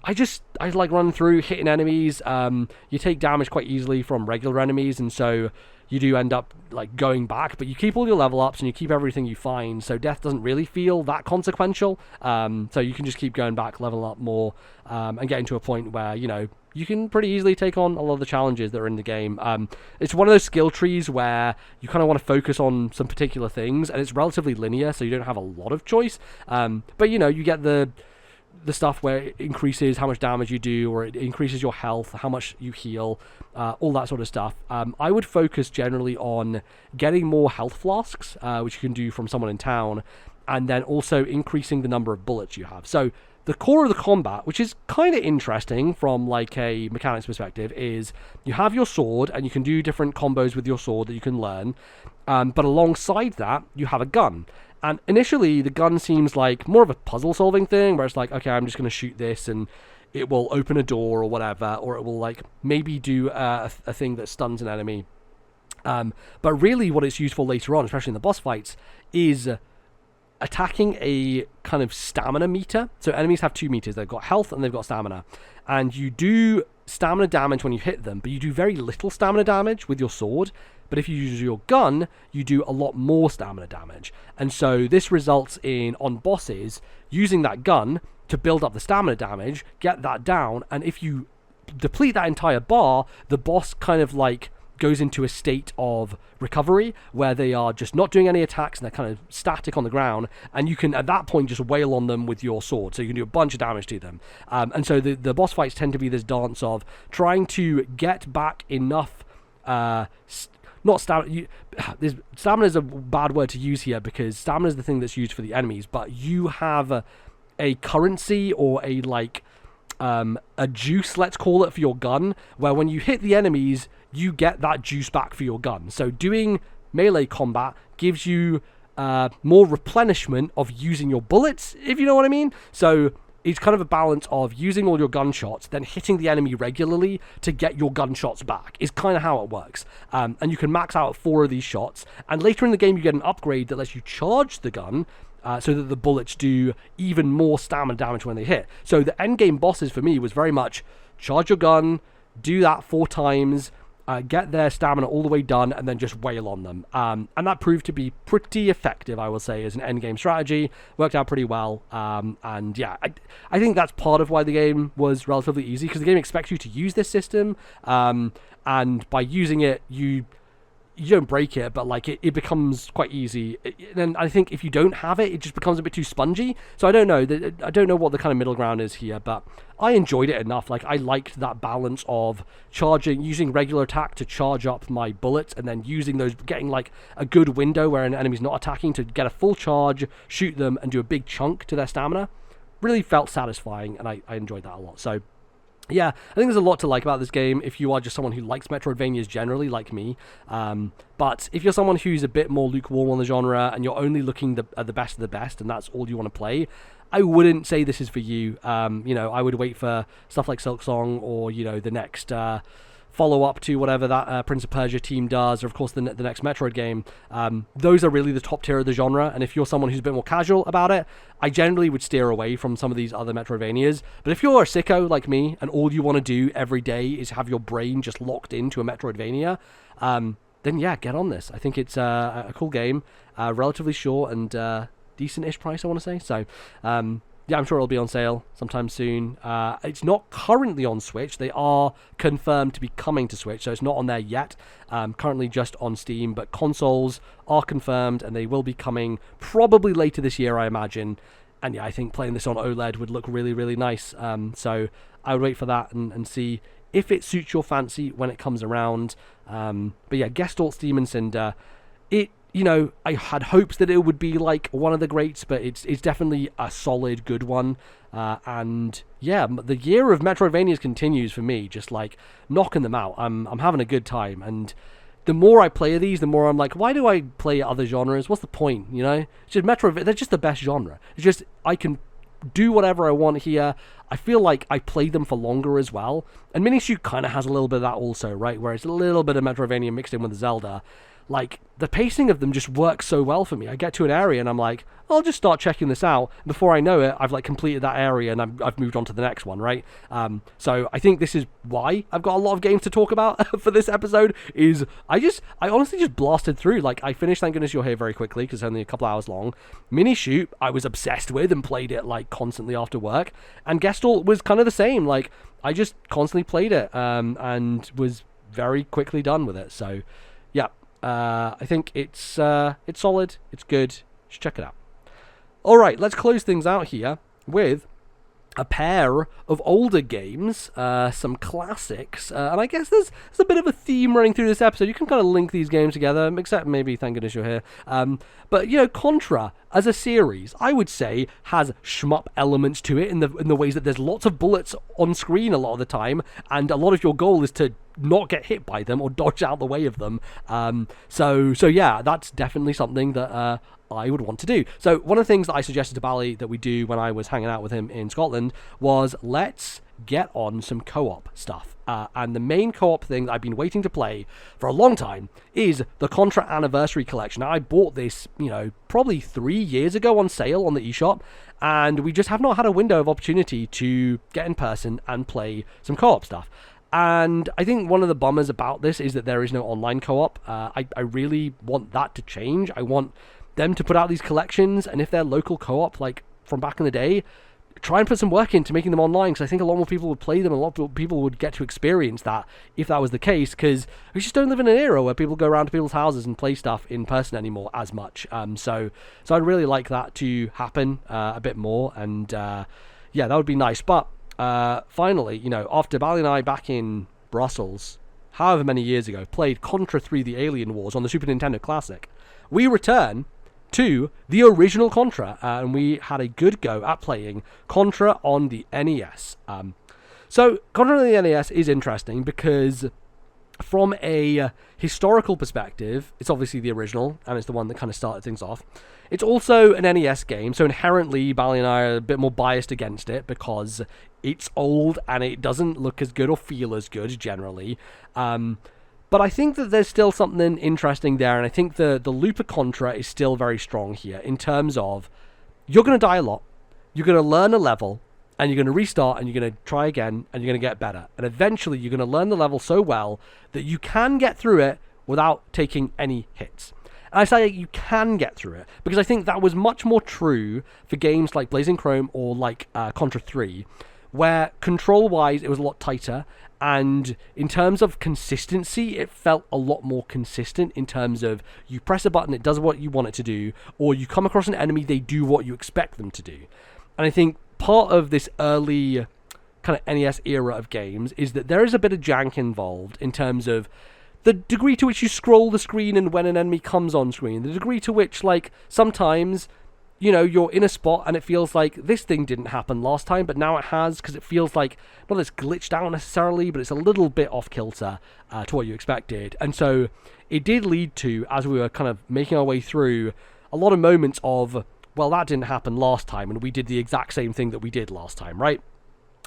like running through, hitting enemies. You take damage quite easily from regular enemies, and so you do end up like going back, but you keep all your level ups and you keep everything you find, so death doesn't really feel that consequential. So you can just keep going back, leveling up more, and getting to a point where, you know, you can pretty easily take on a lot of the challenges that are in the game. It's one of those skill trees where you kind of want to focus on some particular things, and it's relatively linear, so you don't have a lot of choice. But you know, you get the stuff where it increases how much damage you do, or it increases your health, how much you heal, all that sort of stuff. I would focus generally on getting more health flasks, which you can do from someone in town, and then also increasing the number of bullets you have. So the core of the combat, which is kind of interesting from like a mechanics perspective, is you have your sword and you can do different combos with your sword that you can learn, but alongside that you have a gun. And initially, the gun seems like more of a puzzle-solving thing, where it's like, okay, I'm just going to shoot this, and it will open a door or whatever, or it will like maybe do a thing that stuns an enemy. But really, what it's used for later on, especially in the boss fights, is attacking a kind of stamina meter. So enemies have 2 meters. They've got health and they've got stamina. And you do stamina damage when you hit them, but you do very little stamina damage with your sword. But if you use your gun, you do a lot more stamina damage. And so this results in, on bosses, using that gun to build up the stamina damage, get that down, and if you deplete that entire bar, the boss kind of like goes into a state of recovery where they are just not doing any attacks and they're kind of static on the ground, and you can at that point just wail on them with your sword, so you can do a bunch of damage to them. And so the boss fights tend to be this dance of trying to get back enough not stamina. Stamina is a bad word to use here, because stamina is the thing that's used for the enemies, but you have a currency or a like a juice, let's call it, for your gun, where when you hit the enemies, you get that juice back for your gun. So doing melee combat gives you more replenishment of using your bullets, if you know what I mean. So it's kind of a balance of using all your gunshots, then hitting the enemy regularly to get your gunshots back, is kind of how it works. And you can max out 4 of these shots, and later in the game you get an upgrade that lets you charge the gun, so that the bullets do even more stamina damage when they hit. So the end game bosses for me was very much charge your gun, do that 4 times, get their stamina all the way done, and then just wail on them. And that proved to be pretty effective, I will say, as an end game strategy. Worked out pretty well. And yeah, I think that's part of why the game was relatively easy, because the game expects you to use this system, and by using it, you don't break it, but like it becomes quite easy. And I think if you don't have it, it just becomes a bit too spongy. So I don't know what the kind of middle ground is here, but I enjoyed it enough. Like, I liked that balance of using regular attack to charge up my bullets, and then using those, getting like a good window where an enemy's not attacking to get a full charge, shoot them, and do a big chunk to their stamina. Really felt satisfying, and I enjoyed that a lot. So yeah, I think there's a lot to like about this game if you are just someone who likes Metroidvanias generally, like me. But if you're someone who's a bit more lukewarm on the genre, and you're only looking at the best of the best, and that's all you want to play, I wouldn't say this is for you. You know, I would wait for stuff like Silksong, or, you know, the next follow-up to whatever that Prince of Persia team does, or of course the next Metroid game. Those are really the top tier of the genre, and if you're someone who's a bit more casual about it, I generally would steer away from some of these other Metroidvanias. But if you're a sicko like me, and all you want to do every day is have your brain just locked into a Metroidvania, then yeah, get on this. I think it's a cool game, relatively short, and decent-ish price, I want to say. So yeah, I'm sure it'll be on sale sometime soon. It's not currently on Switch. They are confirmed to be coming to Switch, so it's not on there yet. Currently just on Steam, but consoles are confirmed, and they will be coming probably later this year, I imagine. And yeah, I think playing this on OLED would look really, really nice. So I would wait for that and see if it suits your fancy when it comes around. But yeah, Gestalt, Steam, and Cinder, you know, I had hopes that it would be like one of the greats, but it's definitely a solid, good one. And yeah, the year of Metroidvanias continues for me, just like knocking them out. I'm having a good time, and the more I play these, the more I'm like, why do I play other genres? What's the point? You know, it's just they're just the best genre. It's just I can do whatever I want here. I feel like I play them for longer as well. And Minishoot kind of has a little bit of that also, right? Where it's a little bit of Metroidvania mixed in with Zelda. Like, the pacing of them just works so well for me. I get to an area and I'm like, I'll just start checking this out. Before I know it, I've like completed that area and I've moved on to the next one, right? So I think this is why I've got a lot of games to talk about for this episode. Is I honestly just blasted through. Like, I finished Thank Goodness You're Here very quickly because it's only a couple hours long. Minishoot, I was obsessed with and played it like constantly after work. And Gestalt was kind of the same. Like, I just constantly played it and was very quickly done with it. So yeah. I think it's solid, it's good, just check it out. Alright, let's close things out here with a pair of older games, some classics, and I guess there's a bit of a theme running through this episode. You can kind of link these games together, except maybe Thank Goodness You're Here. But, you know, Contra, as a series, I would say, has shmup elements to it in the ways that there's lots of bullets on screen a lot of the time, and a lot of your goal is to not get hit by them or dodge out the way of them. So yeah, that's definitely something that I would want to do. So one of the things that I suggested to Bally that we do when I was hanging out with him in Scotland was let's get on some co-op stuff. And the main co-op thing that I've been waiting to play for a long time is the Contra Anniversary Collection. Now, I bought this, you know, probably 3 years ago on sale on the eShop, and we just have not had a window of opportunity to get in person and play some co-op stuff. And I think one of the bummers about this is that there is no online co-op. I really want that to change. I want them to put out these collections, and if they're local co-op, like from back in the day, try and put some work into making them online, because I think a lot more people would play them, and a lot of people would get to experience that if that was the case, because we just don't live in an era where people go around to people's houses and play stuff in person anymore as much. So I'd really like that to happen a bit more, and yeah, that would be nice. But finally, you know, after Bally and I back in Brussels, however many years ago, played Contra 3 The Alien Wars on the Super Nintendo Classic, we return to the original Contra, and we had a good go at playing Contra on the NES. So Contra on the NES is interesting because from a historical perspective, it's obviously the original, and it's the one that kind of started things off. It's also an NES game, so inherently Bally and I are a bit more biased against it because it's old and it doesn't look as good or feel as good generally. But I think that there's still something interesting there, and I think the loop of Contra is still very strong here in terms of you're going to die a lot, you're going to learn a level, and you're going to restart, and you're going to try again, and you're going to get better. And eventually you're going to learn the level so well that you can get through it without taking any hits. And I say you can get through it because I think that was much more true for games like Blazing Chrome or like Contra 3, where control-wise it was a lot tighter, and in terms of consistency, it felt a lot more consistent in terms of you press a button, it does what you want it to do, or you come across an enemy, they do what you expect them to do. And I think part of this early kind of NES era of games is that there is a bit of jank involved in terms of the degree to which you scroll the screen and when an enemy comes on screen, the degree to which, like, sometimes, you know, you're in a spot and it feels like this thing didn't happen last time, but now it has, because it feels like, not that it's glitched out necessarily, but it's a little bit off kilter to what you expected. And so it did lead to, as we were kind of making our way through, a lot of moments of, well, that didn't happen last time, and we did the exact same thing that we did last time, right?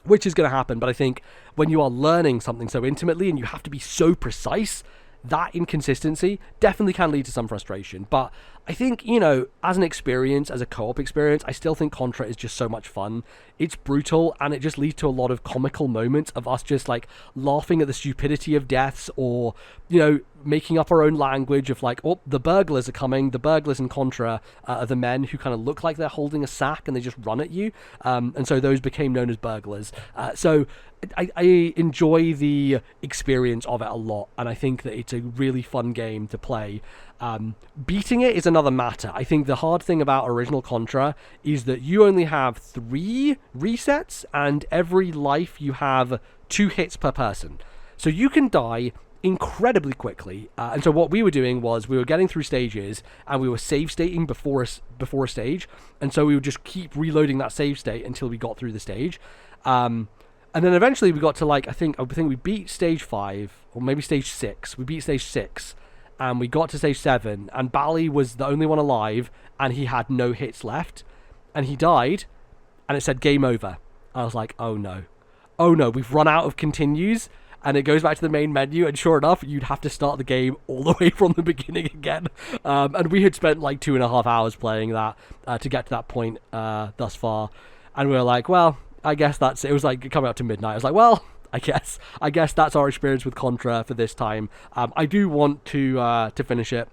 Which is going to happen, but I think when you are learning something so intimately and you have to be so precise, that inconsistency definitely can lead to some frustration. But I think, you know, as an experience, as a co-op experience, I still think Contra is just so much fun. It's brutal, and it just leads to a lot of comical moments of us just, like, laughing at the stupidity of deaths, or, you know, making up our own language of, like, oh, the burglars are coming. The burglars in Contra are the men who kind of look like they're holding a sack and they just run at you. And so those became known as burglars. So I enjoy the experience of it a lot, and I think that it's a really fun game to play. Beating it is another matter. I think the hard thing about original Contra is that you only have 3 resets, and every life you have 2 hits per person. So you can die incredibly quickly. And so what we were doing was we were getting through stages and we were save stating before a stage. And so we would just keep reloading that save state until we got through the stage. And then eventually we got to I think we beat stage 5 or maybe stage 6. We beat stage 6 and we got to stage 7 and Bally was the only one alive and he had no hits left and he died and it said game over. I was like, oh no, we've run out of continues. And it goes back to the main menu, and sure enough, you'd have to start the game all the way from the beginning again. And we had spent 2.5 hours playing that to get to that point thus far. And we were like, well, I guess that's it. It was coming up to midnight. I was like, well, I guess that's our experience with Contra for this time. I do want to finish it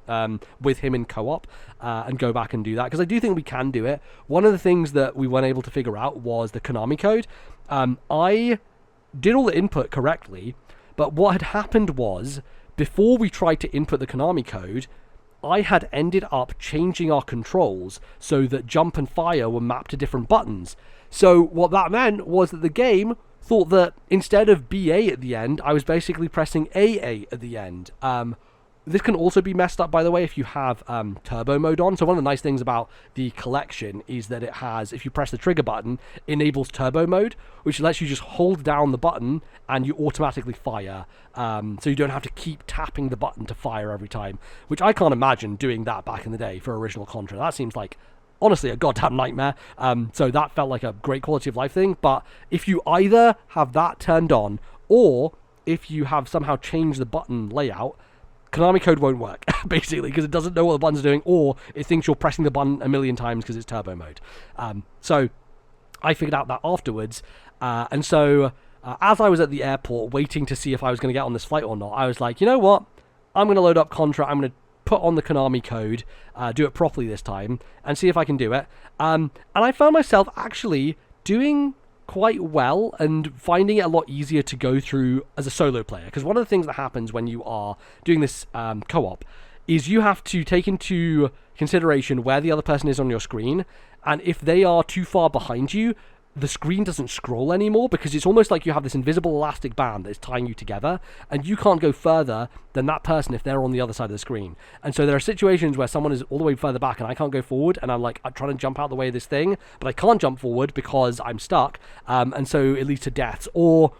with him in co-op and go back and do that, because I do think we can do it. One of the things that we weren't able to figure out was the Konami code. I did all the input correctly, but what had happened was, before we tried to input the Konami code, I had ended up changing our controls so that jump and fire were mapped to different buttons. So what that meant was that the game thought that instead of BA at the end, I was basically pressing AA at the end. This can also be messed up, by the way, if you have turbo mode on. So one of the nice things about the collection is that it has, if you press the trigger button, enables turbo mode, which lets you just hold down the button and you automatically fire. So you don't have to keep tapping the button to fire every time, which I can't imagine doing that back in the day for original Contra. That seems like, honestly, a goddamn nightmare. So that felt like a great quality of life thing. But if you either have that turned on, or if you have somehow changed the button layout, Konami code won't work, basically, because it doesn't know what the button's doing, or it thinks you're pressing the button a million times because it's turbo mode. So I figured out that afterwards, and so as I was at the airport waiting to see if I was going to get on this flight or not, I was like, you know what? I'm going to load up Contra, I'm going to put on the Konami code, do it properly this time, and see if I can do it. And I found myself actually doing quite well and finding it a lot easier to go through as a solo player, because one of the things that happens when you are doing this co-op is you have to take into consideration where the other person is on your screen, and if they are too far behind you, the screen doesn't scroll anymore, because it's almost like you have this invisible elastic band that is tying you together, and you can't go further than that person if they're on the other side of the screen. And so there are situations where someone is all the way further back and I can't go forward, and I'm trying to jump out the way of this thing, but I can't jump forward because I'm stuck, and so it leads to deaths. Or,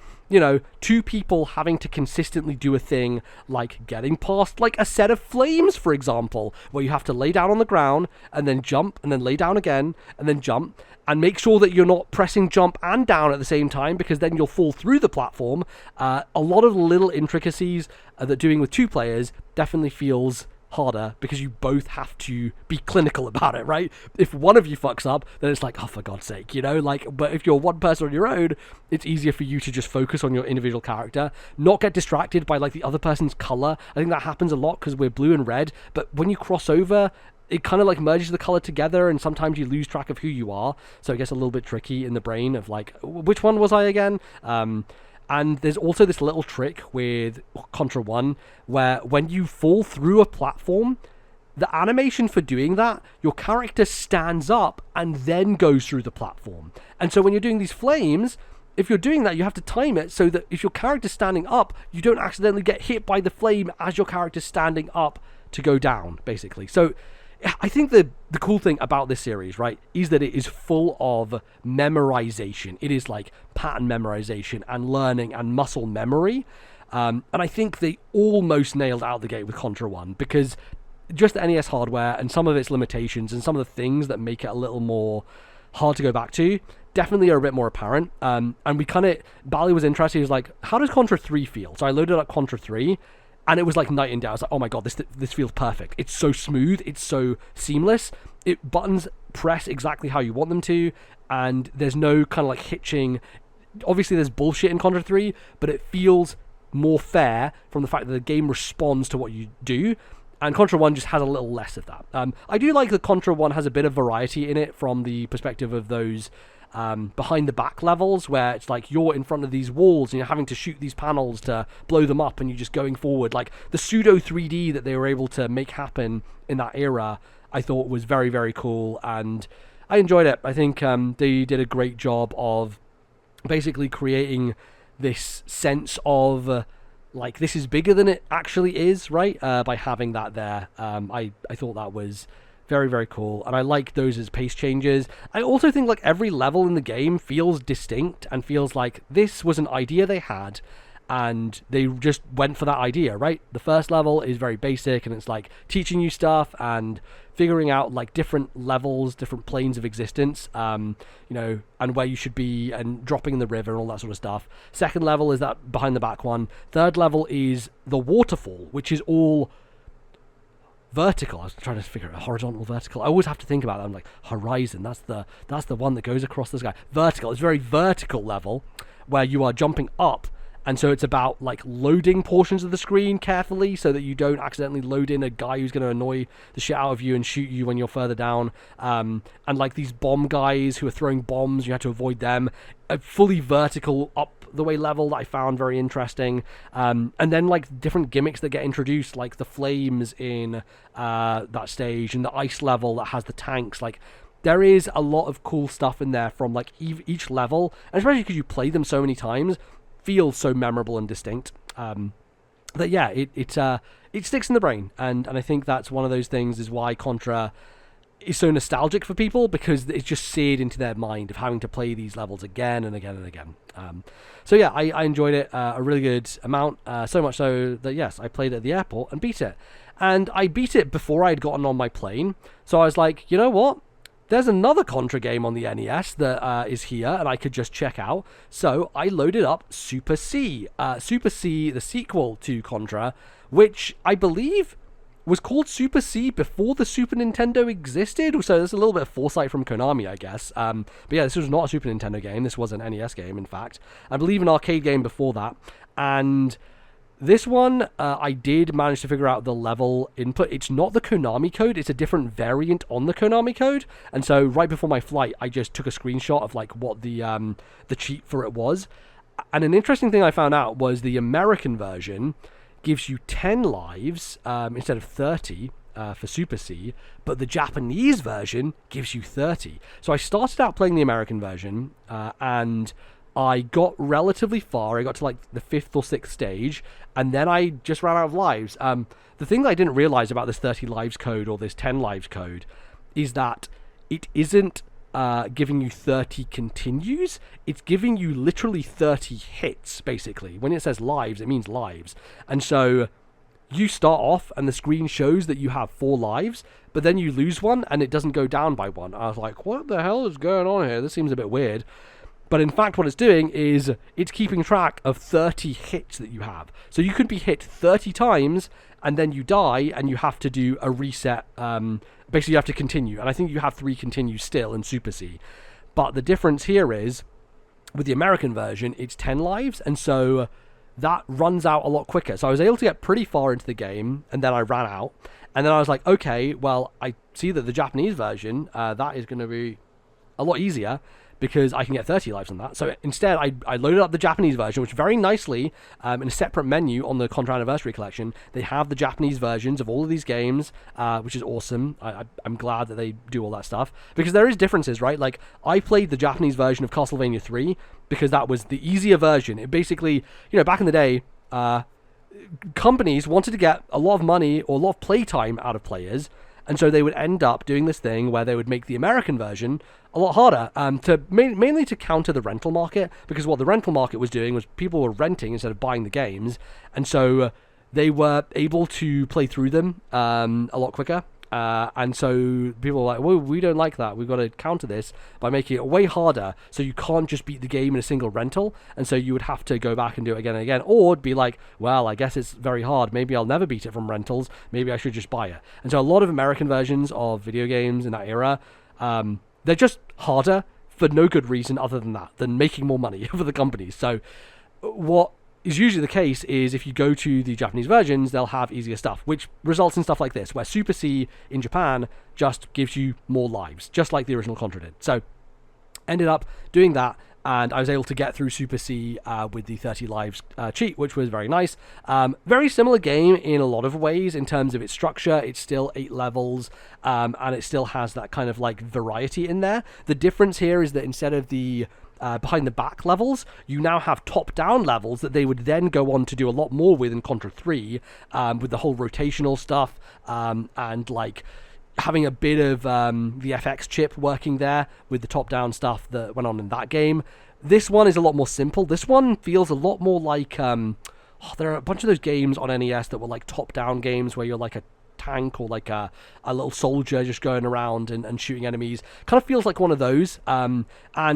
two people having to consistently do a thing like getting past a set of flames, for example, where you have to lay down on the ground and then jump and then lay down again and then jump, and make sure that you're not pressing jump and down at the same time, because then you'll fall through the platform. A lot of little intricacies that doing with two players definitely feels harder, because you both have to be clinical about it, right? If one of you fucks up, then it's like, oh, for God's sake, but if you're one person on your own, it's easier for you to just focus on your individual character, not get distracted by the other person's color. I think that happens a lot because we're blue and red, but when you cross over, it kind of merges the color together, and sometimes you lose track of who you are, so it gets a little bit tricky in the brain of which one was I again? And there's also this little trick with Contra 1 where when you fall through a platform, the animation for doing that, your character stands up and then goes through the platform. And so when you're doing these flames, if you're doing that, you have to time it so that if your character's standing up, you don't accidentally get hit by the flame as your character's standing up to go down, basically. So I think the cool thing about this series, right, is that it is full of memorization. It is pattern memorization and learning and muscle memory. And I think they almost nailed out the gate with Contra 1, because just the NES hardware and some of its limitations and some of the things that make it a little more hard to go back to definitely are a bit more apparent. And we Bally was interested. He was like, how does Contra 3 feel? So I loaded up Contra 3, and it was night and day. I was like, oh my God, this feels perfect. It's so smooth. It's so seamless. Buttons press exactly how you want them to, and there's no kind of hitching. Obviously, there's bullshit in Contra 3, but it feels more fair from the fact that the game responds to what you do. And Contra 1 just has a little less of that. I do like that Contra 1 has a bit of variety in it from the perspective of those behind the back levels, where it's you're in front of these walls and you're having to shoot these panels to blow them up, and you're just going forward. The pseudo 3D that they were able to make happen in that era, I thought was very, very cool, and I enjoyed it. I think they did a great job of basically creating this sense of like this is bigger than it actually is, right? By having that there. I thought that was very, very cool, and I like those as pace changes. I also think like every level in the game feels distinct and feels like this was an idea they had and they just went for that idea, right? The first level is very basic and it's like teaching you stuff and figuring out like different levels, different planes of existence, you know, and where you should be and dropping in the river and all that sort of stuff. Second level is that behind the back one. Third level is the waterfall, which is all vertical. I was trying to figure out horizontal, vertical. I always have to think about that. I'm like, horizon, that's the one that goes across the sky. Vertical, it's very vertical level where you are jumping up. And so it's about like loading portions of the screen carefully so that you don't accidentally load in a guy who's going to annoy the shit out of you and shoot you when you're further down. And like these bomb guys who are throwing bombs, you have to avoid them. A fully vertical up the way level that I found very interesting. And then like different gimmicks that get introduced, like the flames in that stage and the ice level that has the tanks. Like there is a lot of cool stuff in there from like each level, and especially because you play them so many times, feels so memorable and distinct that yeah, it sticks in the brain, and I think that's one of those things is why Contra is so nostalgic for people, because it's just seared into their mind of having to play these levels again and again and again. So yeah, I enjoyed it a really good amount, so much so that yes, I played it at the airport and beat it, and I beat it before I'd gotten on my plane. So I was like, you know what? There's another Contra game on the NES that is here, and I could just check out. So I loaded up Super C. Super C, the sequel to Contra, which I believe was called Super C before the Super Nintendo existed. So there's a little bit of foresight from Konami, I guess. But yeah, this was not a Super Nintendo game. This was an NES game, in fact. I believe an arcade game before that. And this one, I did manage to figure out the level input. It's not the Konami code. It's a different variant on the Konami code. And so right before my flight, I just took a screenshot of like what the cheat for it was. And an interesting thing I found out was the American version gives you 10 lives instead of 30 for Super C, but the Japanese version gives you 30. So I started out playing the American version, and I got relatively far. I got to like the 5th or 6th stage, and then I just ran out of lives. The thing that I didn't realize about this 30 lives code or this 10 lives code is that it isn't giving you 30 continues. It's giving you literally 30 hits, basically. When it says lives, it means lives. And so you start off and the screen shows that you have 4 lives, but then you lose one and it doesn't go down by 1. I was like, what the hell is going on here? This seems a bit weird. But in fact, what it's doing is it's keeping track of 30 hits that you have. So you could be hit 30 times and then you die and you have to do a reset. Basically, you have to continue. And I think you have 3 continues still in Super C. But the difference here is with the American version, it's 10 lives. And so that runs out a lot quicker. So I was able to get pretty far into the game and then I ran out. And then I was like, okay, well, I see that the Japanese version, that is going to be a lot easier, because I can get 30 lives on that. So instead, I loaded up the Japanese version, which very nicely, in a separate menu on the Contra Anniversary Collection, they have the Japanese versions of all of these games, which is awesome. I'm glad that they do all that stuff, because there is differences, right? Like, I played the Japanese version of Castlevania 3, because that was the easier version. It basically, you know, back in the day, companies wanted to get a lot of money or a lot of playtime out of players, and so they would end up doing this thing where they would make the American version a lot harder, mainly to counter the rental market, because what the rental market was doing was people were renting instead of buying the games, and so they were able to play through them a lot quicker. And so people were like, well, we don't like that. We've got to counter this by making it way harder, so you can't just beat the game in a single rental, and so you would have to go back and do it again and again, or be like, well, I guess it's very hard. Maybe I'll never beat it from rentals. Maybe I should just buy it. And so a lot of American versions of video games in that era, they're just harder for no good reason other than that, than making more money for the companies. So what is usually the case is if you go to the Japanese versions, they'll have easier stuff, which results in stuff like this, where Super C in Japan just gives you more lives, just like the original Contra did. So ended up doing that, and I was able to get through Super C with the 30 lives cheat, which was very nice. Very similar game in a lot of ways in terms of its structure. It's still 8 levels, and it still has that kind of like variety in there. The difference here is that instead of the behind the back levels, you now have top-down levels that they would then go on to do a lot more with in Contra 3, with the whole rotational stuff, and like having a bit of the FX chip working there with the top-down stuff that went on in that game. This one is a lot more simple. This one feels a lot more like there are a bunch of those games on NES that were like top-down games where you're like a tank or like a little soldier just going around and shooting enemies. Kind of feels like one of those. And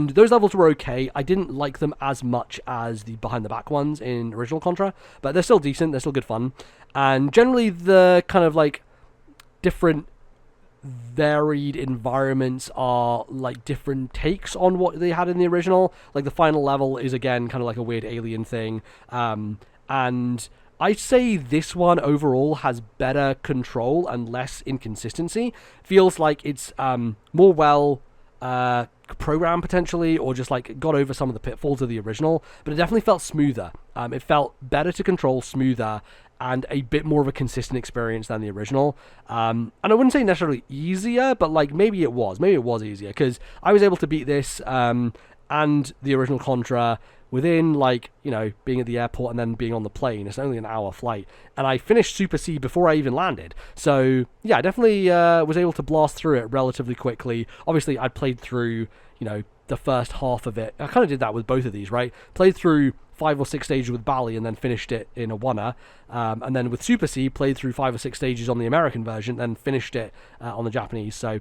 those levels were okay. I didn't like them as much as the behind the back ones in original Contra, but they're still decent. They're still good fun. And generally the kind of like different varied environments are like different takes on what they had in the original. Like the final level is again kind of like a weird alien thing. And I'd say this one overall has better control and less inconsistency. Feels like it's more well programmed potentially, or just like got over some of the pitfalls of the original, but it definitely felt smoother. It felt better to control, smoother, and a bit more of a consistent experience than the original. And I wouldn't say necessarily easier, but like maybe it was easier, because I was able to beat this and the original Contra within, like, you know, being at the airport and then being on the plane. It's only an hour flight, and I finished Super C before I even landed. So yeah, I definitely was able to blast through it relatively quickly. Obviously I played through, you know, the first half of it. I kind of did that with both of these, right? Played through 5 or 6 stages with Bally and then finished it in a oneer. And then with Super C, played through 5 or 6 stages on the American version, then finished it on the Japanese. So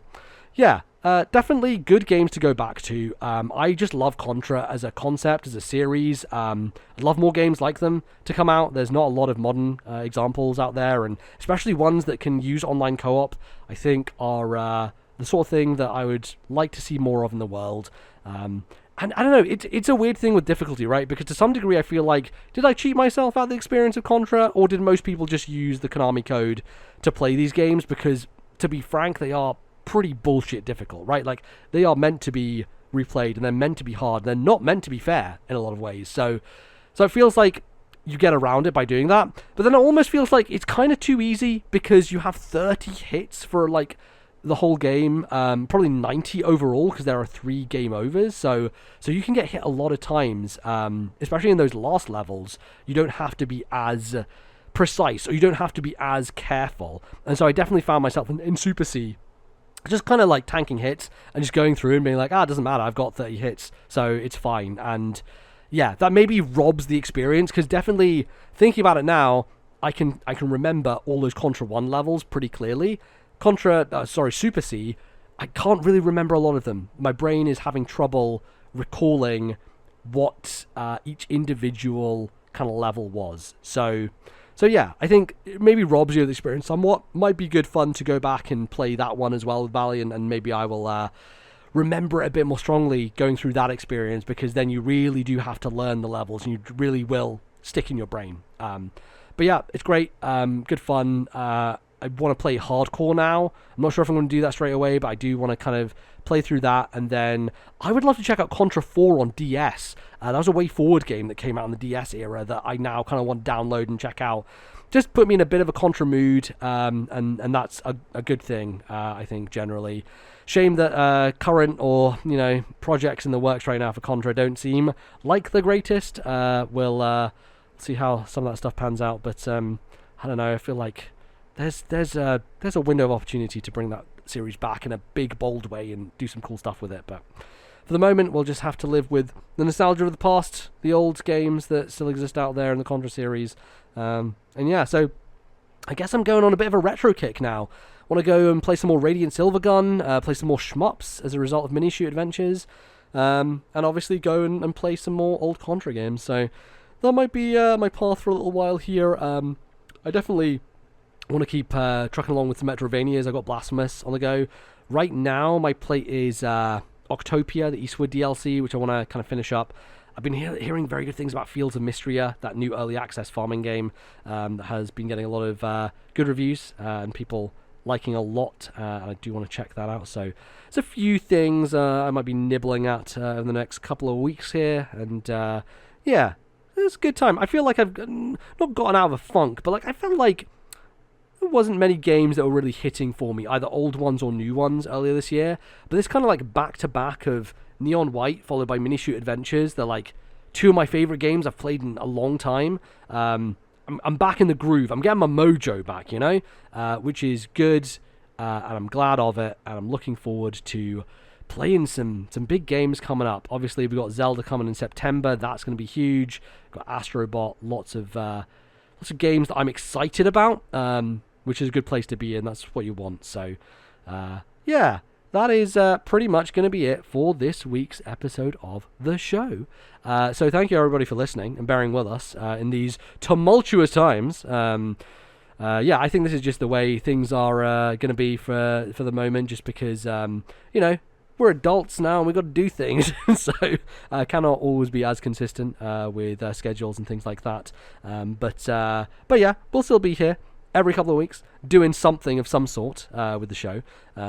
yeah, definitely good games to go back to. I just love Contra as a concept, as a series. I'd love more games like them to come out. There's not a lot of modern examples out there, and especially ones that can use online co-op, I think are the sort of thing that I would like to see more of in the world. And I don't know, it's a weird thing with difficulty, right? Because to some degree I feel like, did I cheat myself out of the experience of Contra, or did most people just use the Konami code to play these games? Because, to be frank, they are pretty bullshit difficult, right? Like, they are meant to be replayed, and they're meant to be hard, and they're not meant to be fair in a lot of ways. So it feels like you get around it by doing that, but then it almost feels like it's kind of too easy, because you have 30 hits for, like, the whole game, probably 90 overall, because there are 3 game overs, so you can get hit a lot of times, especially in those last levels. You don't have to be as precise, or you don't have to be as careful, and so I definitely found myself in Super C just kind of like tanking hits and just going through and being like, it doesn't matter, I've got 30 hits, so it's fine. And yeah, that maybe robs the experience, because definitely thinking about it now, I can remember all those Contra 1 levels pretty clearly. Super C, I can't really remember a lot of them. My brain is having trouble recalling what each individual kind of level was. So yeah, I think it maybe robs you of the experience somewhat. Might be good fun to go back and play that one as well with Bally, and maybe I will remember it a bit more strongly going through that experience, because then you really do have to learn the levels, and you really will stick in your brain. But yeah, it's great, good fun. I want to play hardcore now. I'm not sure if I'm going to do that straight away, but I do want to kind of play through that, and then I would love to check out Contra 4 on DS. That was a Way Forward game that came out in the DS era that I now kind of want to download and check out. Just put me in a bit of a Contra mood, and that's a good thing, I think, generally. Shame that current or, you know, projects in the works right now for Contra don't seem like the greatest. We'll see how some of that stuff pans out, but I don't know, I feel like there's a window of opportunity to bring that series back in a big, bold way and do some cool stuff with it. But for the moment, we'll just have to live with the nostalgia of the past, the old games that still exist out there in the Contra series. And yeah, so I guess I'm going on a bit of a retro kick now. Want to go and play some more Radiant Silvergun, play some more shmups as a result of Minishoot Adventures, and obviously go and play some more old Contra games. So that might be my path for a little while here. I definitely want to keep trucking along with the Metrovanias. I got Blasphemous on the go. Right now, my play is Octopia, the Eastwood DLC, which I want to kind of finish up. I've been hearing very good things about Fields of Mystria, that new early access farming game that has been getting a lot of good reviews and people liking a lot, and I do want to check that out. So there's a few things I might be nibbling at in the next couple of weeks here, and yeah, it's a good time. I feel like I've not gotten out of a funk, but like I felt like there wasn't many games that were really hitting for me, either old ones or new ones earlier this year, but this kind of like back-to-back of Neon White, followed by Minishoot Adventures. They're like two of my favorite games I've played in a long time. I'm back in the groove. I'm getting my mojo back, you know, which is good, and I'm glad of it, and I'm looking forward to playing some big games coming up. Obviously, we've got Zelda coming in September. That's going to be huge. We've got Astrobot. Lots of games that I'm excited about, which is a good place to be in. That's what you want. So, yeah, that is pretty much going to be it for this week's episode of the show. So thank you, everybody, for listening and bearing with us in these tumultuous times. Yeah, I think this is just the way things are going to be for the moment, just because, you know, we're adults now and we've got to do things. So cannot always be as consistent with schedules and things like that. But yeah, we'll still be here every couple of weeks doing something of some sort with the show.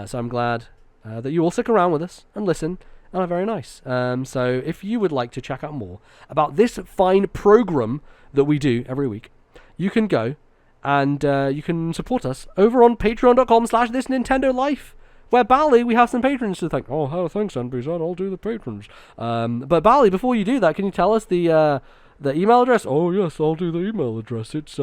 So I'm glad that you all stick around with us and listen, and are very nice. So if you would like to check out more about this fine program that we do every week, you can go and you can support us over on patreon.com/ThisNintendoLife, where Bally, we have some patrons to thank. Oh, thanks, NBZ, I'll do the patrons. But Bally, before you do that, can you tell us the email address? Oh yes, I'll do the email address. It's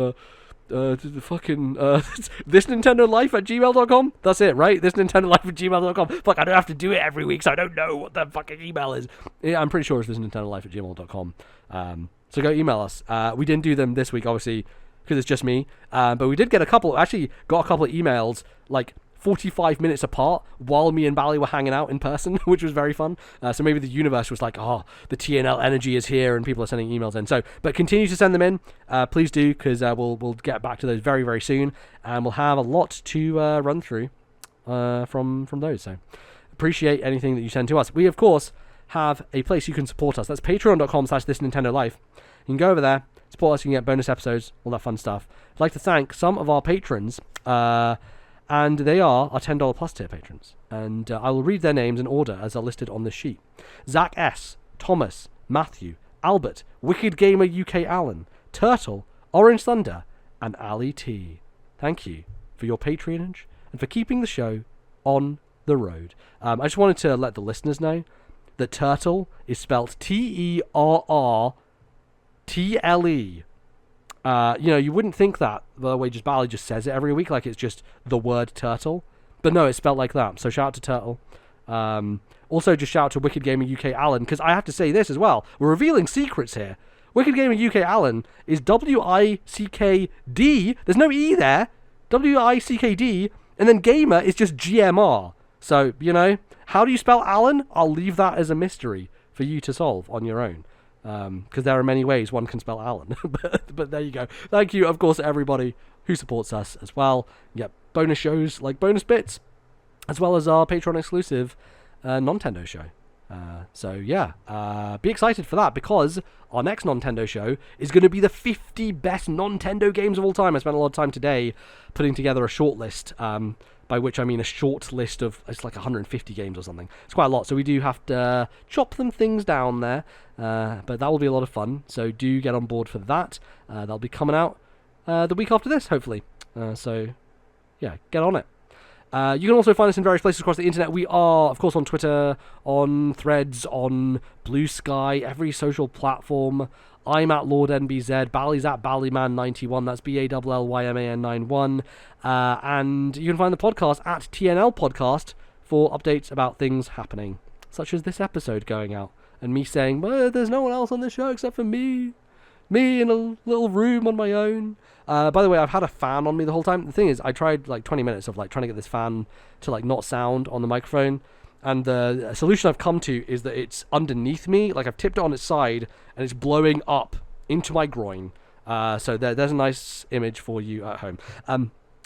thisnintendolife@gmail.com. That's it, right? Thisnintendolife@gmail.com. Fuck, I don't have to do it every week, so I don't know what the fucking email is. Yeah, I'm pretty sure it's thisnintendolife@gmail.com. So go email us. We didn't do them this week, obviously, because it's just me. But we did get a couple of emails, like 45 minutes apart while me and Bally were hanging out in person, which was very fun. So maybe the universe was like, oh, the TNL energy is here and people are sending emails in. So, but continue to send them in. Please do, because we'll get back to those very, very soon. And we'll have a lot to run through from those. So appreciate anything that you send to us. We, of course, have a place you can support us. That's patreon.com/ThisNintendoLife. You can go over there, support us, you can get bonus episodes, all that fun stuff. I'd like to thank some of our patrons, and they are our $10 plus tier patrons. And I will read their names in order as are listed on this sheet. Zach S., Thomas, Matthew, Albert, Wicked Gamer UK Allen, Turtle, Orange Thunder, and Ali T. Thank you for your patronage and for keeping the show on the road. I just wanted to let the listeners know that Turtle is spelt Terrtle. You know, you wouldn't think that the way just Bally just says it every week, like it's just the word turtle. But no, it's spelled like that. So shout out to Turtle. Also, just shout out to Wicked Gamer UK Allen, because I have to say this as well. We're revealing secrets here. Wicked Gamer UK Allen is WICKD. There's no E there. WICKD. And then Gamer is just GMR. So, you know, how do you spell Allen? I'll leave that as a mystery for you to solve on your own. Because there are many ways one can spell Alan. but there you go. Thank you, of course, everybody who supports us as well. You get bonus shows like bonus bits, as well as our Patreon exclusive Nintendo show. So yeah, be excited for that, because our next Nintendo show is going to be the 50 best Nintendo games of all time. I spent a lot of time today putting together a short list, by which I mean a short list of, it's like 150 games or something. It's quite a lot, so we do have to chop them things down there, but that will be a lot of fun, so do get on board for that. That'll be coming out the week after this, hopefully. So yeah, get on it. You can also find us in various places across the internet. We are, of course, on Twitter, on Threads, on Blue Sky, every social platform. I'm at Lord NBZ. Bally's at Ballyman91. That's BALLYMAN91. And you can find the podcast at TNL Podcast for updates about things happening, such as this episode going out and me saying, well, there's no one else on the show except for me. Me in a little room on my own. By the way, I've had a fan on me the whole time. The thing is, I tried like 20 minutes of like trying to get this fan to like not sound on the microphone, and the solution I've come to is that it's underneath me, like I've tipped it on its side, and it's blowing up into my groin. So there's a nice image for you at home.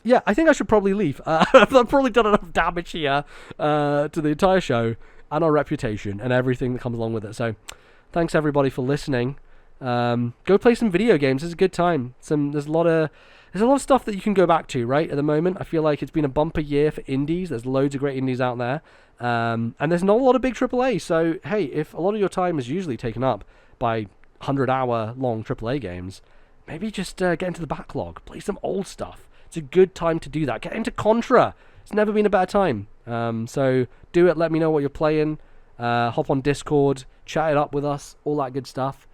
Yeah, I think I should probably leave. I've probably done enough damage here to the entire show and our reputation and everything that comes along with it. So thanks everybody for listening. Go play some video games. It's a good time. There's a lot of stuff that you can go back to, right? At the moment, I feel like it's been a bumper year for indies. There's loads of great indies out there, and there's not a lot of big AAA. So hey, if a lot of your time is usually taken up by 100-hour long AAA games, maybe just get into the backlog, play some old stuff. It's a good time to do that. Get into Contra. It's never been a better time. So do it. Let me know what you're playing. hop on Discord, chat it up with us, all that good stuff.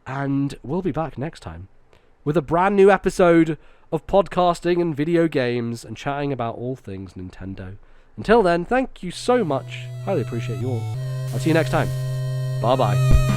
And we'll be back next time with a brand new episode of podcasting and video games and chatting about all things Nintendo. Until then, thank you so much. Highly appreciate you all. I'll see you next time. Bye-bye.